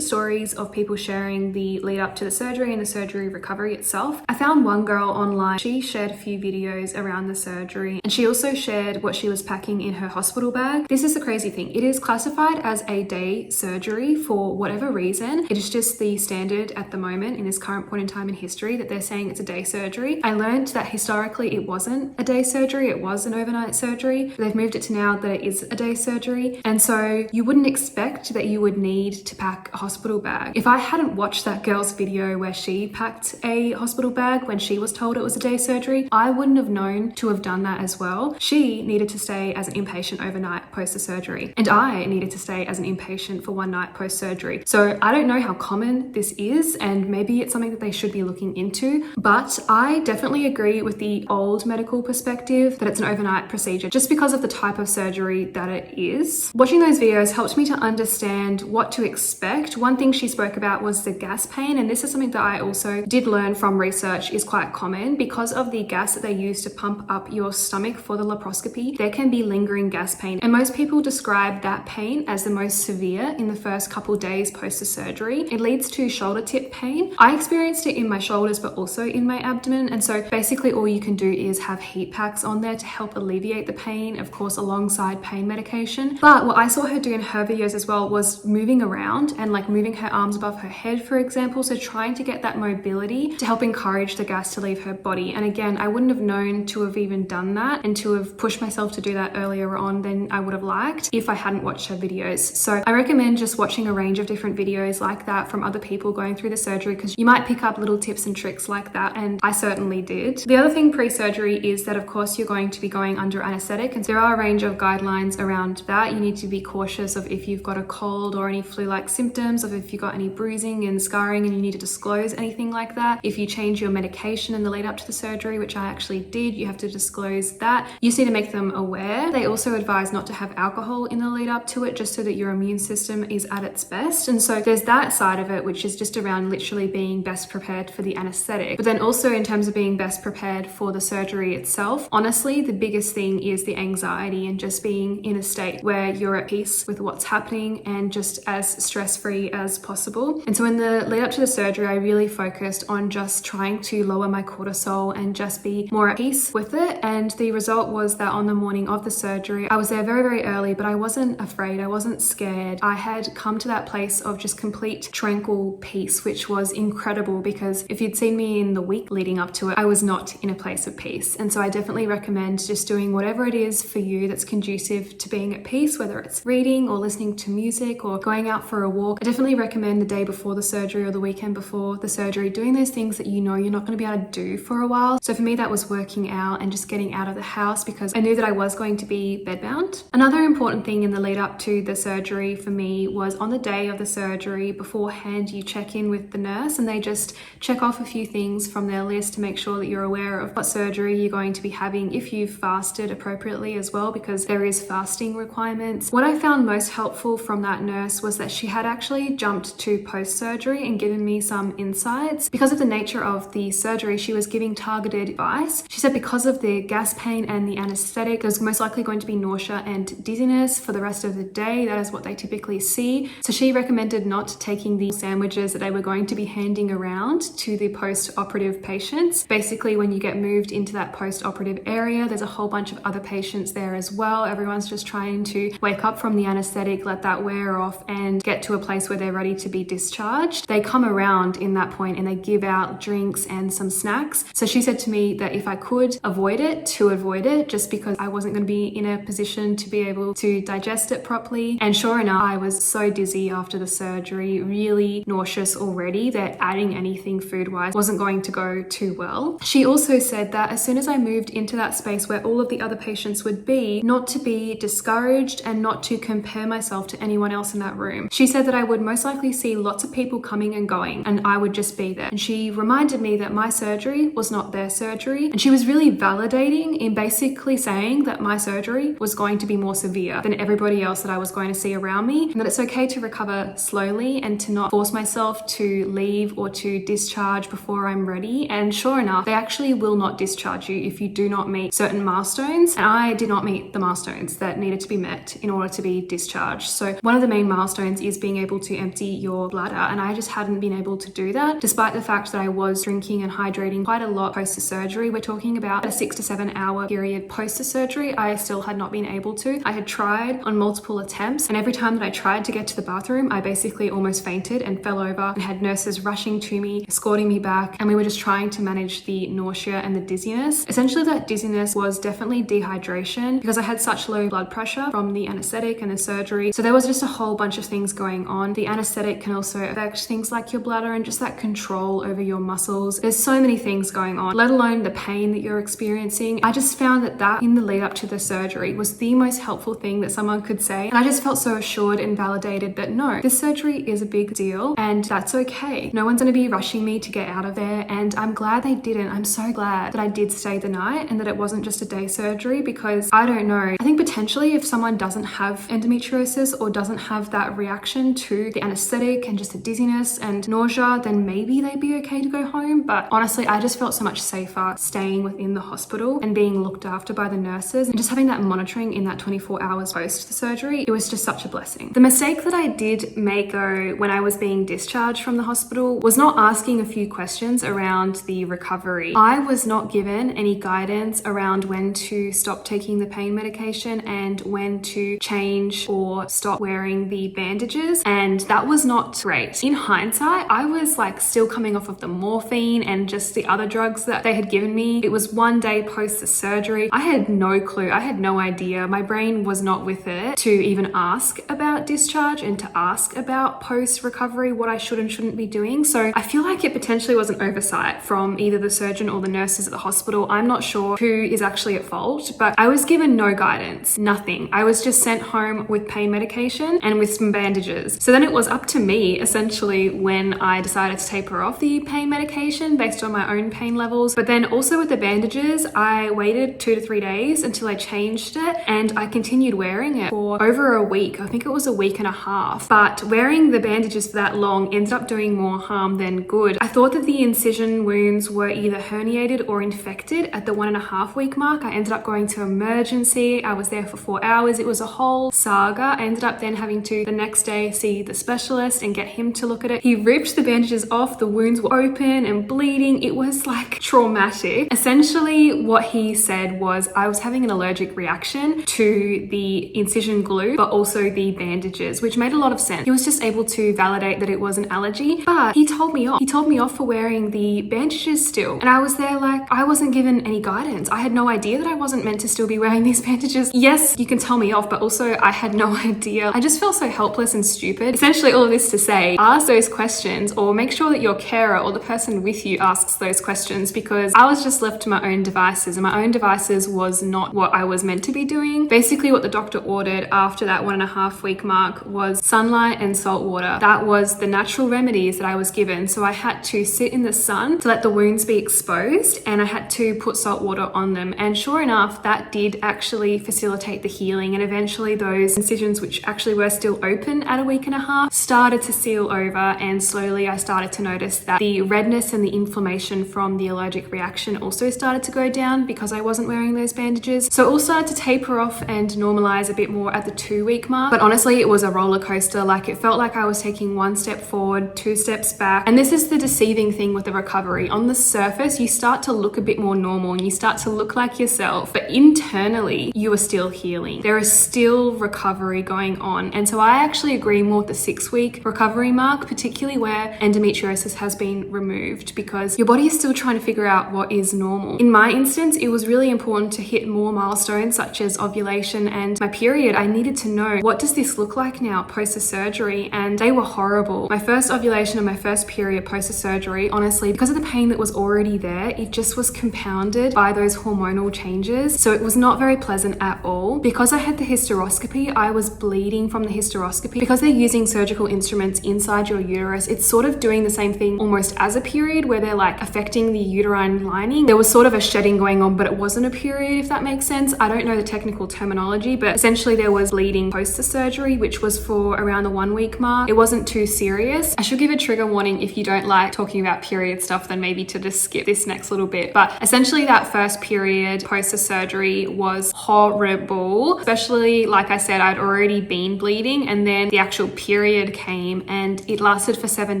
stories of people sharing the lead up to the surgery and the surgery recovery itself. I found one girl online, she shared a few videos around the surgery, and she also shared what she was packing in her hospital bag. This is the crazy thing. It is classified as a day surgery for whatever reason. It is just the standard at the moment in this current point in time in history that they're saying it's a day surgery. I learned that historically it wasn't a day surgery, it was an overnight surgery. They've moved it to now that it is a day surgery. And so you wouldn't expect that you would need to pack a hospital bag. If I hadn't watched that girl's video where she packed a hospital bag when she was told it was a day surgery, I wouldn't have known to have done that as well. She needed to stay as an inpatient overnight post the surgery, and I needed to stay as an inpatient for one night post surgery. So I don't know how common this is, and maybe it's something that they should be looking into, but I definitely agree with the old medical perspective that it's an overnight procedure just because of the type of surgery that it is. Watching those videos helped me to understand what to expect. One thing she spoke about was the gas pain, and this is something that I also did learn from research is quite common. Because of the gas that they use to pump up your stomach for the laparoscopy, there can be lingering gas pain, and most people describe that pain as the most severe in the first couple days post the surgery. It leads to shoulder tip pain. I experienced it in my shoulders but also in my abdomen, and so basically all you can do is have heat packs on there to help alleviate the pain, of course, alongside pain medication. But what I saw her do in her videos as well was moving around and like moving her arms above her head, for example. So trying to get that mobility to help encourage the gas to leave her body. And again, I wouldn't have known to have even done that and to have pushed myself to do that earlier on than I would have liked if I hadn't watched her videos. So I recommend just watching a range of different videos like that from other people going through the surgery, because you might pick up little tips and tricks like that, and I certainly did. The other thing pre-surgery is that of course you're going to be going under anesthetic, and there are a range of guidelines around that. You need to be cautious of if you've got a cold or any flu-like symptoms, of if you've got any bruising and scarring and you need to disclose anything like that. If you change your medication in the lead up to the surgery, which I actually did, you have to disclose that. You just need to make them aware. They also advise not to have alcohol in the lead up to it, just so that your immune system is at its best. And so there's that side of it, which is just around literally being best prepared for the anesthetic. But then also in terms of being best prepared for the surgery itself, honestly, the biggest thing is the anxiety and just being in a state where you're at peace with what's happening and just as stress-free as possible. And so in the lead up to the surgery, I really focused on just trying to lower my cortisol and just be more at peace with it. And the result was that on the morning of the surgery, I was there very, very early, but I wasn't afraid. I wasn't scared. I had come to that place of just complete tranquil peace, which was incredible, because if you'd seen me in the week leading up to it, I was not in a place of peace. And so I definitely recommend just doing whatever it is for you that's conducive to being at peace, whether it's reading or listening to music or going out for a walk. I definitely recommend the day before the surgery or the weekend before the surgery, doing those things that you know you're not going to be able to do for a while. So for me, that was working out and just getting out of the house, because I knew that I was going to be bedbound. Another important thing in the lead up to the surgery for me was on the day of the surgery beforehand, you check in with the nurse and they just check off a few things from their list to make sure that you're aware of what surgery you're going to be having, if you've fasted appropriately as well, because there is fasting requirements. What I found most helpful from that nurse was that she had actually jumped to post-surgery and given me some insights. Because of the nature of the surgery, she was giving targeted advice. She said because of the gas pain and the anesthetic, there's most likely going to be nausea and dizziness for the rest of the day. That is what they typically see. So she recommended not taking the sandwiches that they were going to be handing around to the post-operative patients. Basically, when you get moved into that post-operative area, there's a whole bunch of other patients there as well. Everyone's just trying to wake up from the anesthetic, let that wear off, and get to a place where they're ready to be discharged. They come around in that point and they give out drinks and some snacks. So she said to me that if I could avoid it, to avoid it, just because I wasn't going to be in a position to be able to digest it properly. And sure enough, I was so dizzy after the surgery, really nauseous already, that adding anything food-wise wasn't going to go too well. She also said that as soon as I moved into that space where all of the other patients would be, not to be discouraged and not to compare myself to anyone else in that room. She said that I would most likely see lots of people coming and going, and I would just be there. And she reminded me that my surgery was not their surgery. And she was really validating in basically saying that my surgery was going to be more severe than everybody else that I was going to see around me, and that it's okay to recover slowly and to not force myself to leave or to discharge before I'm ready. And sure enough, they actually will not discharge you if you do not meet certain milestones. And I did not meet the milestones that needed to be met in order to be discharged. So one of the main milestones is being able to empty your bladder, and I just hadn't been able to do that, despite the fact that I was drinking and hydrating quite a lot post the surgery. We're talking about a 6 to 7 hour period post the surgery. I still had not been able to. I had tried on multiple attempts, and every time that I tried to get to the bathroom, I basically almost fainted and fell over and had nurses rushing to me, escorting me back, and we were just trying to manage the nausea and the dizziness. Essentially, that dizziness was definitely dehydration because I had such low blood pressure from the anesthetic and the surgery. So there was just a whole bunch of things going on. The anesthetic can also affect things like your bladder and just that control over your muscles. There's so many things going on, let alone the pain that you're experiencing. I just found that in the lead up to the surgery was the most helpful thing that someone could say. And I just felt so assured and validated that no, this surgery is a big deal and that's okay. No one's going to be rushing me to get out of there. And I'm glad they didn't. I'm so glad that I did stay the night and that it wasn't just a day surgery, because I don't know. I think potentially if someone doesn't have endometriosis or doesn't have that reaction to the anesthetic and just the dizziness and nausea, then maybe they'd be okay to go home. But honestly, I just felt so much safer staying within the hospital and being looked after by the nurses and just having that monitoring in that 24 hours post the surgery. It was just such a blessing. The mistake that I did make though when I was being discharged from the hospital was not asking a few questions around the recovery. I was not given any guidance guidance around when to stop taking the pain medication and when to change or stop wearing the bandages, and that was not great. In hindsight, I was like still coming off of the morphine and just the other drugs that they had given me. It was one day post the surgery. I had no clue. I had no idea. My brain was not with it to even ask about discharge and to ask about post recovery, what I should and shouldn't be doing. So I feel like it potentially was an oversight from either the surgeon or the nurses at the hospital. I'm not sure who is actually at fault, but I was given no guidance, nothing. I was just sent home with pain medication and with some bandages. So then it was up to me essentially when I decided to taper off the pain medication based on my own pain levels. But then also with the bandages, I waited 2 to 3 days until I changed it, and I continued wearing it for over a week. I think it was a week and a half. But wearing the bandages for that long ended up doing more harm than good. I thought that the incision wounds were either herniated or infected at the 1.5 week mark. I ended up going to emergency. I was there for 4 hours. It was a whole saga. I ended up then having to the next day see the specialist and get him to look at it. He ripped the bandages off. The wounds were open and bleeding. It was like traumatic. Essentially what he said was I was having an allergic reaction to the incision glue, but also the bandages, which made a lot of sense. He was just able to validate that it was an allergy, but he told me off. He told me off for wearing the bandages still. And I was there like, I wasn't given any guidance. I had no idea that I wasn't meant to still be wearing these bandages. Yes, you can tell me off, but also I had no idea. I just felt so helpless and stupid. Essentially all of this to say, ask those questions or make sure that your carer or the person with you asks those questions, because I was just left to my own devices, and my own devices was not what I was meant to be doing. Basically what the doctor ordered after that 1.5 week mark was sunlight and salt water. That was the natural remedies that I was given. So I had to sit in the sun to let the wounds be exposed, and I had to put salt water on them. And sure enough, that did actually facilitate the healing, and eventually those incisions, which actually were still open at a week and a half, started to seal over, and slowly I started to notice that the redness and the inflammation from the allergic reaction also started to go down because I wasn't wearing those bandages. So it all started to taper off and normalize a bit more at the 2 week mark. But honestly, it was a roller coaster. Like it felt like I was taking 1 step forward, 2 steps back. And this is the deceiving thing with the recovery. On the surface, you start to look a bit more normal and you start to look like yourself, but internally you are still healing. There is still recovery going on. And so I actually agree more with the 6 week recovery mark, particularly where endometriosis has been removed, because your body is still trying to figure out what is normal. In my instance, it was really important to hit more milestones such as ovulation and my period. I needed to know, what does this look like now post the surgery? And they were horrible. My first ovulation and my first period post the surgery, honestly, because of the pain that was already there, it just was compounded by those hormonal changes. So it was not very pleasant at all. Because I had the hysteroscopy, I was bleeding from the hysteroscopy. Because they're using surgical instruments inside your uterus, it's sort of doing the same thing almost as a period, where they're like affecting the uterine lining. There was sort of a shedding going on, but it wasn't a period, if that makes sense. I don't know the technical terminology, but essentially there was bleeding post the surgery, which was for around the 1 week mark. It wasn't too serious. I should give a trigger warning if you don't like talking about period stuff, then maybe to just skip this next little bit. But essentially that first period post the surgery was horrible. Especially, like I said, I'd already been bleeding, and then the actual period came and it lasted for 7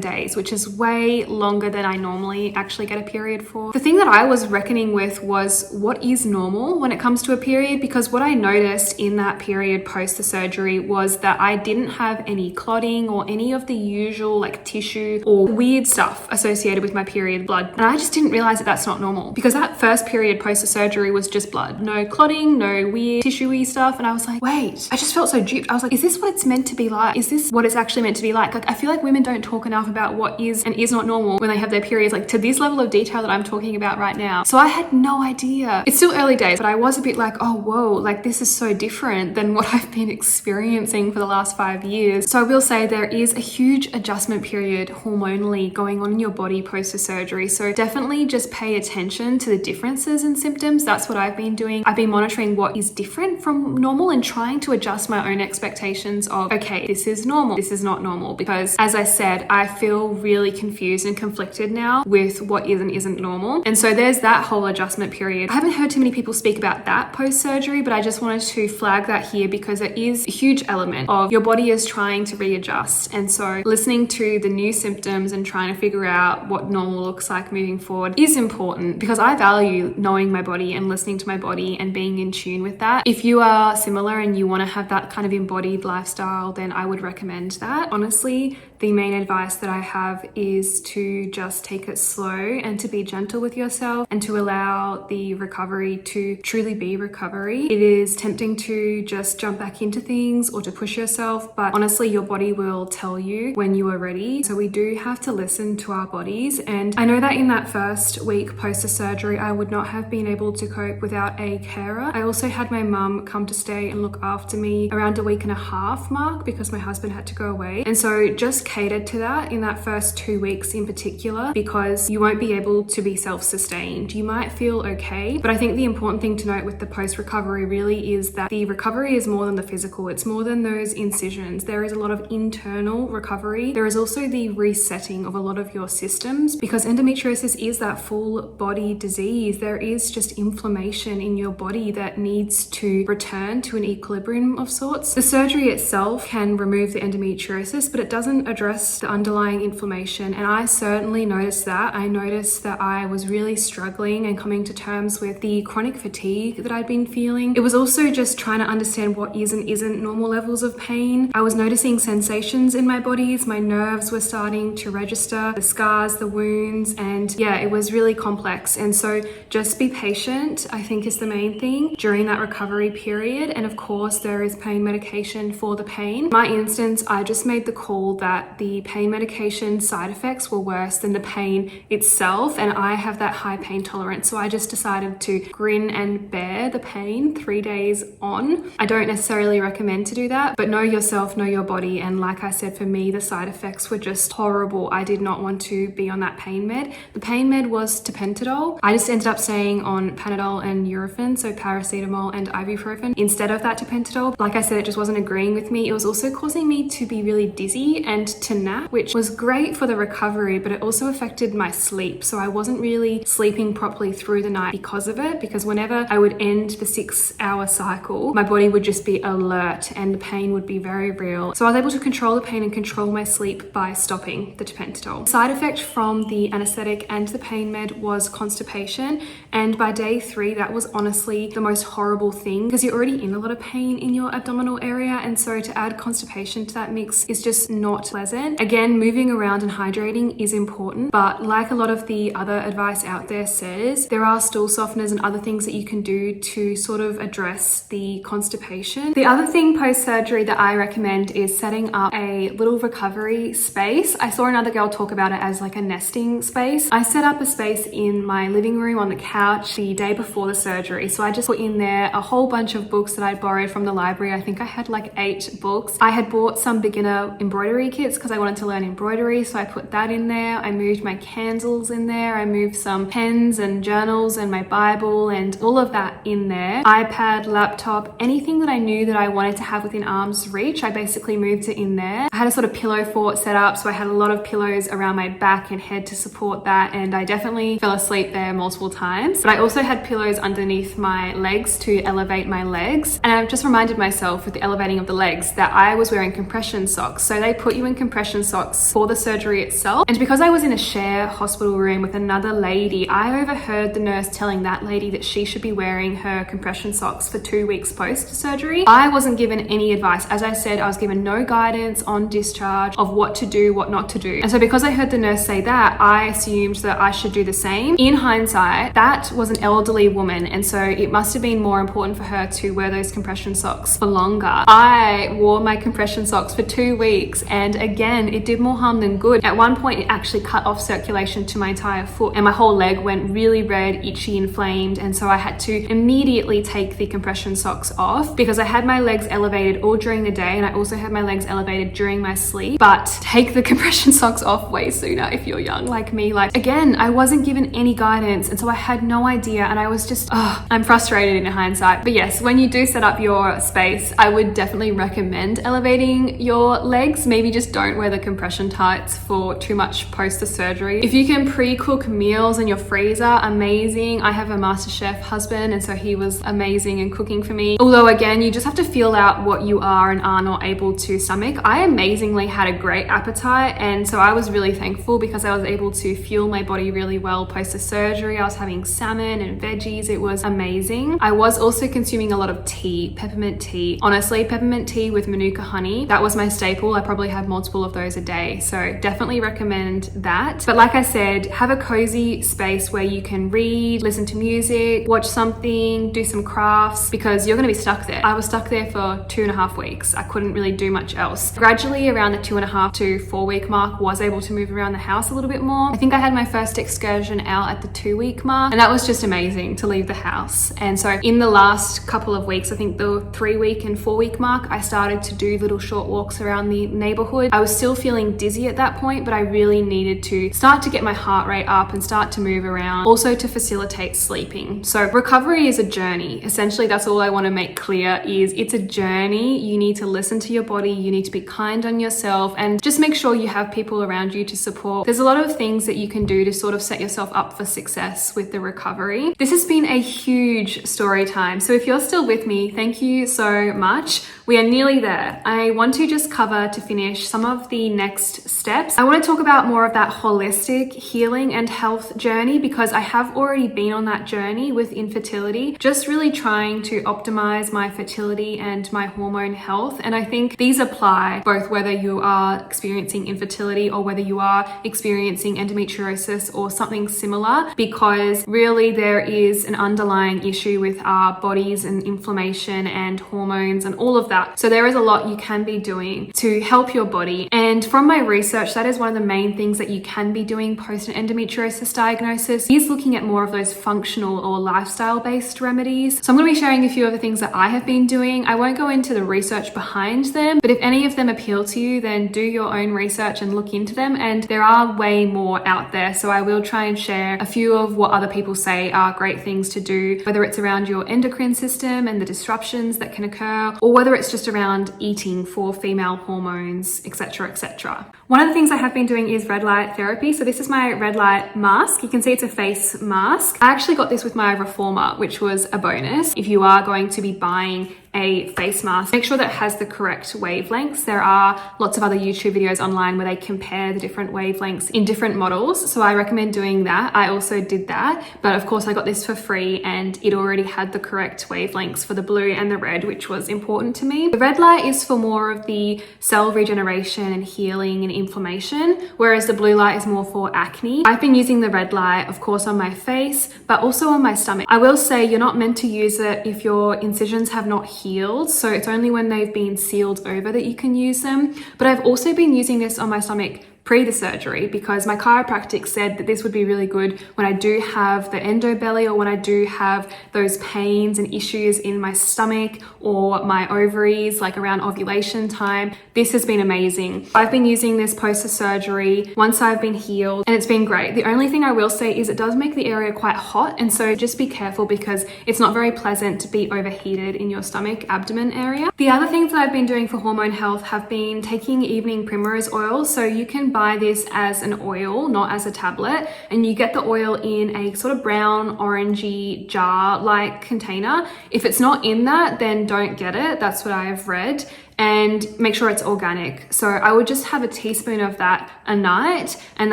days, which is way longer than I normally actually get a period for. The thing that I was reckoning with was what is normal when it comes to a period, because what I noticed in that period post the surgery was that I didn't have any clotting or any of the usual like tissue or weird stuff associated with my period blood. And I just didn't realize that that's not normal, because that first period post the surgery was just blood. No clotting, no weird tissue-y stuff. And I was like, wait, I just felt so duped. I was like, is this what it's meant to be like? Is this what it's actually meant to be like? Like, I feel like women don't talk enough about what is and is not normal when they have their periods, like to this level of detail that I'm talking about right now. So I had no idea. It's still early days, but I was a bit like, oh, whoa, like this is so different than what I've been experiencing for the last 5 years. So I will say there is a huge adjustment period hormonally going on in your body post the surgery. So definitely just pay attention to the differences in symptoms. That's what I've been doing. I've been monitoring what is different from normal and trying to adjust my own expectations of, okay, this is normal, this is not normal. Because as I said, I feel really confused and conflicted now with what is and isn't normal. And so there's that whole adjustment period. I haven't heard too many people speak about that post-surgery, but I just wanted to flag that here because it is a huge element of your body is trying to readjust. And so listening to the new symptoms and trying to figure out what normal looks like moving forward is important, because I value knowing knowing my body and listening to my body and being in tune with that. If you are similar and you want to have that kind of embodied lifestyle, then I would recommend that. Honestly, the main advice that I have is to just take it slow and to be gentle with yourself and to allow the recovery to truly be recovery. It is tempting to just jump back into things or to push yourself, but honestly, your body will tell you when you are ready. So we do have to listen to our bodies. And I know that in that first week post the surgery, I would not have been able to cope without a carer. I also had my mum come to stay and look after me around a week and a half mark because my husband had to go away. And so just catered to that in that first 2 weeks in particular, because you won't be able to be self-sustained. You might feel okay, but I think the important thing to note with the post-recovery really is that the recovery is more than the physical. It's more than those incisions. There is a lot of internal recovery. There is also the resetting of a lot of your systems, because endometriosis is that full body disease. There is just inflammation in your body that needs to return to an equilibrium of sorts. The surgery itself can remove the endometriosis, but it doesn't address the underlying inflammation. And I certainly noticed that. I noticed that I was really struggling and coming to terms with the chronic fatigue that I'd been feeling. It was also just trying to understand what is and isn't normal levels of pain. I was noticing sensations in my bodies. My nerves were starting to register, the scars, the wounds, and yeah, it was really complex. And so just be patient, I think, is the main thing during that recovery period. And of course, there is pain medication for the pain. In my instance, I just made the call that the pain medication side effects were worse than the pain itself, and I have that high pain tolerance, so I just decided to grin and bear the pain 3 days on. I don't necessarily recommend to do that, but know yourself, know your body, and like I said, for me, the side effects were just horrible. I did not want to be on that pain med. The pain med was tapentadol. I just ended up staying on Panadol and Nurofen, so paracetamol and ibuprofen, instead of that tapentadol. Like I said, it just wasn't agreeing with me. It was also causing me to be really dizzy and to nap, which was great for the recovery, but it also affected my sleep. So I wasn't really sleeping properly through the night because of it, because whenever I would end the 6-hour cycle, my body would just be alert and the pain would be very real. So I was able to control the pain and control my sleep by stopping the tapentadol. Side effect from the anesthetic and the pain med was constipation. And by day 3, that was honestly the most horrible thing, because you're already in a lot of pain in your abdominal area. And so to add constipation to that mix is just not pleasant. Again, moving around and hydrating is important, but like a lot of the other advice out there says, there are stool softeners and other things that you can do to sort of address the constipation. The other thing post-surgery that I recommend is setting up a little recovery space. I saw another girl talk about it as like a nesting space. I set up a space in my living room on the couch the day before the surgery. So I just put in there a whole bunch of books that I borrowed from the library. I think I had like 8 books. I had bought some beginner embroidery kits because I wanted to learn embroidery, so I put that in there. I moved my candles in there. I moved some pens and journals and my Bible and all of that in there. iPad, laptop, anything that I knew that I wanted to have within arm's reach, I basically moved it in there. I had a sort of pillow fort set up, so I had a lot of pillows around my back and head to support that, and I definitely fell asleep there multiple times. But I also had pillows underneath my legs to elevate my legs, and I've just reminded myself with the elevating of the legs that I was wearing compression socks. So they put you in compression socks for the surgery itself, and because I was in a share hospital room with another lady, I overheard the nurse telling that lady that she should be wearing her compression socks for 2 weeks post-surgery. I wasn't given any advice. As I said, I was given no guidance on discharge of what to do, what not to do. And so because I heard the nurse say that, I assumed that I should do the same. In hindsight, that was an elderly woman, and so it must have been more important for her to wear those compression socks for longer. I wore my compression socks for 2 weeks, and again, it did more harm than good. At one point, it actually cut off circulation to my entire foot, and my whole leg went really red, itchy, inflamed, and so I had to immediately take the compression socks off because I had my legs elevated all during the day, and I also had my legs elevated during my sleep. But take the compression socks off way sooner if you're young like me. Like, again, I wasn't given any guidance, and so I had no idea, and I was just, I'm frustrated in hindsight. But yes, when you do set up your space, I would definitely recommend elevating your legs. Maybe just don't wear the compression tights for too much post the surgery. If you can pre-cook meals in your freezer, amazing. I have a MasterChef husband, and so he was amazing in cooking for me. Although again, you just have to feel out what you are and are not able to stomach. I amazingly had a great appetite, and so I was really thankful because I was able to fuel my body really well post the surgery. I was having salmon and veggies. It was amazing. I was also consuming a lot of tea, peppermint tea. Honestly, peppermint tea with manuka honey, that was my staple. I probably had multiple of those a day, so definitely recommend that. But like I said, have a cozy space where you can read, listen to music, watch something, do some crafts, because you're going to be stuck there. I was stuck there for 2.5 weeks. I couldn't really do much else. Gradually around the 2.5 to 4 week mark, was able to move around the house a little bit more. I think I had my first excursion out at the 2 week mark, and that was just amazing to leave the house. And so in the last couple of weeks, I think the 3 week and 4 week mark, I started to do little short walks around the neighborhood. I was still feeling dizzy at that point, but I really needed to start to get my heart rate up and start to move around, also to facilitate sleeping. So recovery is a journey. Essentially, that's all I want to make clear is it's a journey. You need to listen to your body. You need to be kind on yourself, and just make sure you have people around you to support. There's a lot of things that you can do to sort of set yourself up for success with the recovery. This has been a huge story time. So if you're still with me, thank you so much. We are nearly there. I want to just cover to finish some of the next steps. I want to talk about more of that holistic healing and health journey, because I have already been on that journey with infertility, just really trying to optimize my fertility and my hormone health. And I think these apply both whether you are experiencing infertility or whether you are experiencing endometriosis or something similar, because really there is an underlying issue with our bodies and inflammation and hormones and all of that. So there is a lot you can be doing to help your body. And from my research, that is one of the main things that you can be doing post an endometriosis diagnosis, is looking at more of those functional or lifestyle based remedies. So I'm going to be sharing a few of the things that I have been doing. I won't go into the research behind them, but if any of them appeal to you, then do your own research and look into them. And there are way more out there. So I will try and share a few of what other people say are great things to do, whether it's around your endocrine system and the disruptions that can occur, or whether it's just around eating for female hormones, etc., etc. One of the things I have been doing is red light therapy. So this is my red light mask. You can see it's a face mask. I actually got this with my reformer, which was a bonus. If you are going to be buying a face mask, make sure that it has the correct wavelengths. There are lots of other YouTube videos online where they compare the different wavelengths in different models. So I recommend doing that. I also did that, but of course I got this for free and it already had the correct wavelengths for the blue and the red, which was important to me. The red light is for more of the cell regeneration and healing and inflammation, whereas the blue light is more for acne. I've been using the red light, of course, on my face, but also on my stomach. I will say you're not meant to use it if your incisions have not healed, so it's only when they've been sealed over that you can use them. But I've also been using this on my stomach pre the surgery, because my chiropractic said that this would be really good when I do have the endo belly, or when I do have those pains and issues in my stomach or my ovaries, like around ovulation time. This has been amazing. I've been using this post the surgery once I've been healed, and it's been great. The only thing I will say is it does make the area quite hot, and so just be careful because it's not very pleasant to be overheated in your stomach, abdomen area. The other things that I've been doing for hormone health have been taking evening primrose oil. So you can buy this as an oil, not as a tablet, and you get the oil in a sort of brown orangey jar like container. If it's not in that, then don't get it. That's what I've read. And make sure it's organic. So I would just have a teaspoon of that a night, and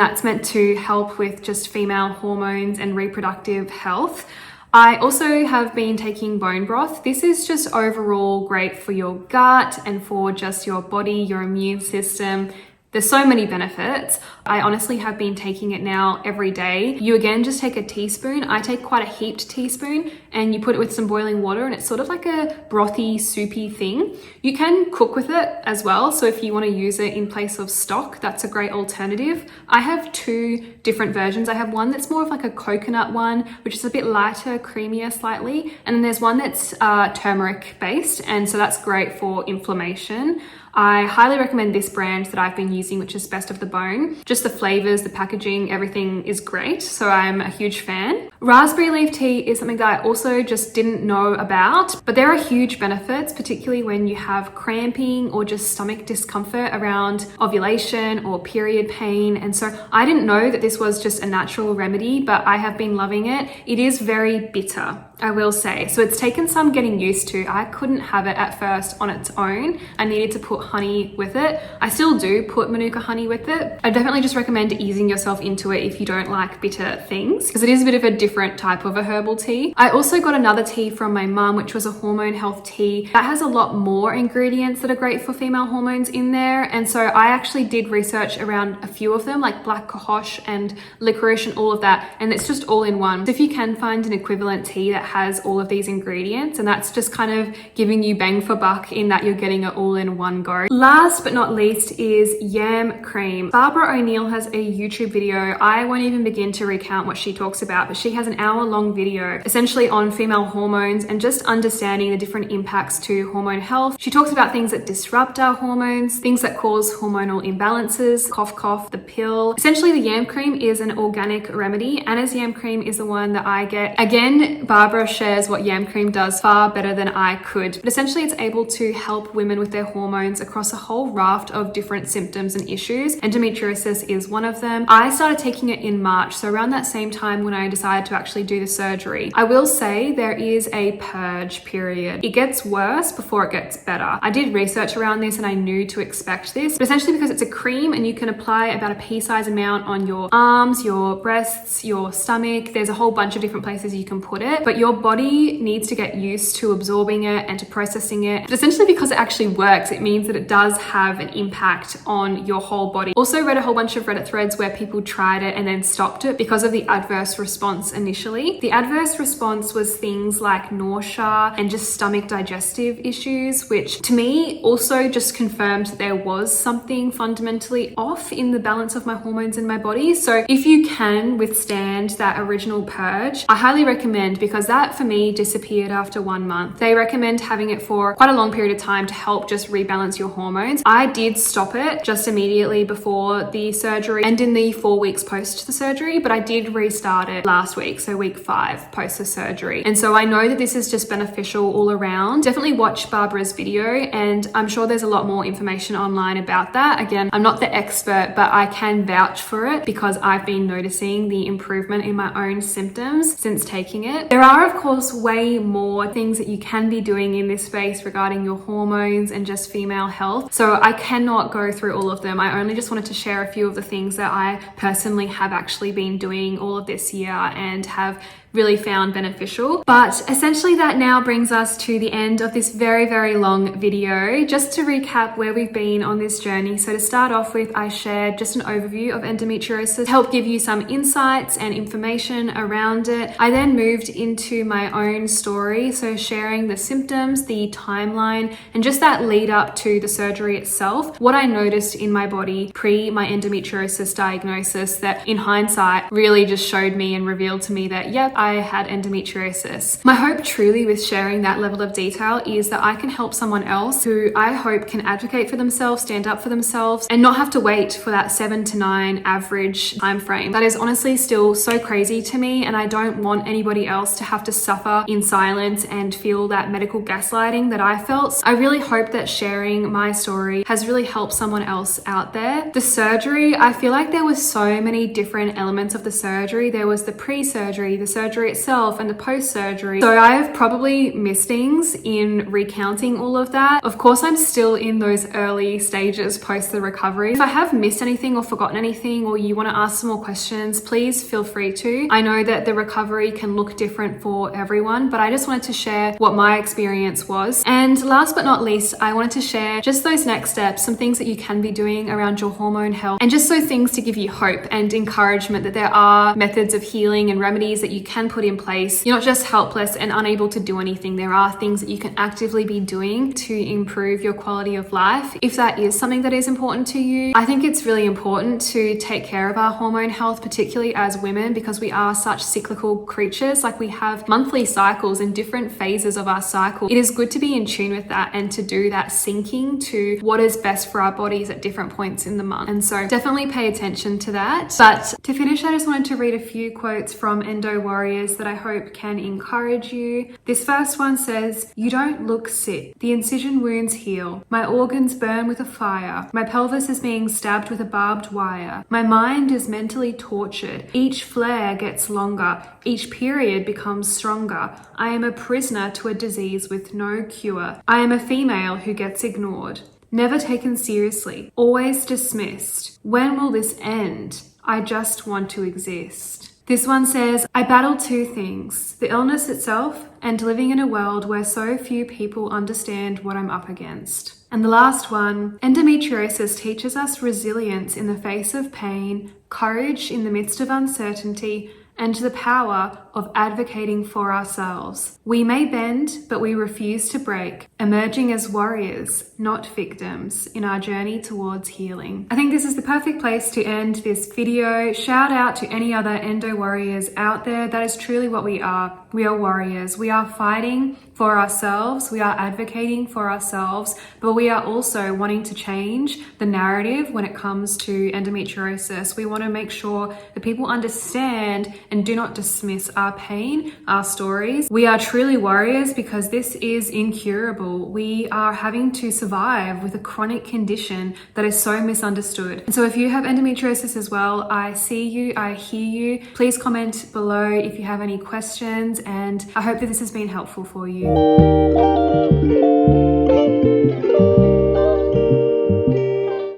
that's meant to help with just female hormones and reproductive health. I also have been taking bone broth. This is just overall great for your gut and for just your body, your immune system. There's so many benefits. I honestly have been taking it now every day. You again just take a teaspoon. I take quite a heaped teaspoon, and you put it with some boiling water, and it's sort of like a brothy, soupy thing. You can cook with it as well. So if you want to use it in place of stock, that's a great alternative. I have two different versions. I have one that's more of like a coconut one, which is a bit lighter, creamier slightly. And then there's one that's turmeric based. And so that's great for inflammation. I highly recommend this brand that I've been using, which is Best of the Bone. Just the flavors, the packaging, everything is great. So I'm a huge fan. Raspberry leaf tea is something that I also just didn't know about, but there are huge benefits, particularly when you have cramping or just stomach discomfort around ovulation or period pain. And so I didn't know that this was just a natural remedy, but I have been loving it. It is very bitter, I will say. So it's taken some getting used to. I couldn't have it at first on its own. I needed to put honey with it. I still do put Manuka honey with it. I definitely just recommend easing yourself into it if you don't like bitter things, because it is a bit of a different type of a herbal tea. I also got another tea from my mum, which was a hormone health tea that has a lot more ingredients that are great for female hormones in there. And so I actually did research around a few of them, like black cohosh and licorice and all of that, and it's just all in one. So if you can find an equivalent tea that has all of these ingredients, and that's just kind of giving you bang for buck in that you're getting it all in one go. Last but not least is yam cream. Barbara O'Neill has a YouTube video. I won't even begin to recount what she talks about, but she has an hour-long video essentially on female hormones and just understanding the different impacts to hormone health. She talks about things that disrupt our hormones, things that cause hormonal imbalances, cough, the pill. Essentially, the yam cream is an organic remedy. Anna's yam cream is the one that I get. Again, Barbara shares what yam cream does far better than I could, but essentially it's able to help women with their hormones across a whole raft of different symptoms and issues. Endometriosis is one of them. I started taking it in March, so around that same time when I decided to actually do the surgery. I will say there is a purge period. It gets worse before it gets better. I did research around this and I knew to expect this, but essentially because it's a cream and you can apply about a pea-sized amount on your arms, your breasts, your stomach. There's a whole bunch of different places you can put it, but your body needs to get used to absorbing it and to processing it. But essentially because it actually works, it means that it does have an impact on your whole body. Also read a whole bunch of Reddit threads where people tried it and then stopped it because of the adverse response initially. The adverse response was things like nausea and just stomach digestive issues, which to me also just confirmed that there was something fundamentally off in the balance of my hormones in my body. So if you can withstand that original purge, I highly recommend, because that for me disappeared after 1 month. They recommend having it for quite a long period of time to help just rebalance your hormones. I did stop it just immediately before the surgery and in the 4 weeks post the surgery, but I did restart it last week, so week 5 post the surgery. And so I know that this is just beneficial all around. Definitely watch Barbara's video, and I'm sure there's a lot more information online about that. Again, I'm not the expert, but I can vouch for it because I've been noticing the improvement in my own symptoms since taking it. There are, of course, way more things that you can be doing in this space regarding your hormones and just female health. So I cannot go through all of them. I only just wanted to share a few of the things that I personally have actually been doing all of this year and have really found beneficial. But essentially that now brings us to the end of this very, very long video. Just to recap where we've been on this journey. So to start off with, I shared just an overview of endometriosis to help give you some insights and information around it. I then moved into my own story, so sharing the symptoms, the timeline, and just that lead up to the surgery itself. What I noticed in my body pre my endometriosis diagnosis that in hindsight really just showed me and revealed to me that, yep, I had endometriosis. My hope truly with sharing that level of detail is that I can help someone else who I hope can advocate for themselves, stand up for themselves, and not have to wait for that 7 to 9 average time frame. That is honestly still so crazy to me, and I don't want anybody else to have to suffer in silence and feel that medical gaslighting that I felt. I really hope that sharing my story has really helped someone else out there. The surgery, I feel like there was so many different elements of the surgery. There was the pre-surgery, the surgery itself, and the post-surgery. So I have probably missed things in recounting all of that. Of course, I'm still in those early stages post the recovery. If I have missed anything or forgotten anything, or you want to ask some more questions, please feel free to. I know that the recovery can look different for everyone, but I just wanted to share what my experience was. And last but not least, I wanted to share just those next steps, some things that you can be doing around your hormone health, and just so things to give you hope and encouragement that there are methods of healing and remedies that you can put in place. You're not just helpless and unable to do anything. There are things that you can actively be doing to improve your quality of life. If that is something that is important to you, I think it's really important to take care of our hormone health, particularly as women, because we are such cyclical creatures. Like, we have monthly cycles and different phases of our cycle. It is good to be in tune with that and to do that syncing sticking to what is best for our bodies at different points in the month. And so definitely pay attention to that. But to finish, I just wanted to read a few quotes from Endo Warriors that I hope can encourage you. This first one says, "You don't look sick. The incision wounds heal. My organs burn with a fire. My pelvis is being stabbed with a barbed wire. My mind is mentally tortured. Each flare gets longer. Each period becomes stronger. I am a prisoner to a disease with no cure. I am a female who gets ignored. Never taken seriously. Always dismissed. When will this end? I just want to exist." This one says, "I battle two things, the illness itself and living in a world where so few people understand what I'm up against." And the last one, "Endometriosis teaches us resilience in the face of pain, courage in the midst of uncertainty, and the power of advocating for ourselves. We may bend, but we refuse to break, emerging as warriors, not victims, in our journey towards healing." I think this is the perfect place to end this video. Shout out to any other endo warriors out there. That is truly what we are. We are warriors. We are fighting for ourselves. We are advocating for ourselves, but we are also wanting to change the narrative when it comes to endometriosis. We want to make sure that people understand and do not dismiss our pain, our stories. We are truly warriors because this is incurable. We are having to survive with a chronic condition that is so misunderstood. And so if you have endometriosis as well, I see you, I hear you. Please comment below if you have any questions, and I hope that this has been helpful for you.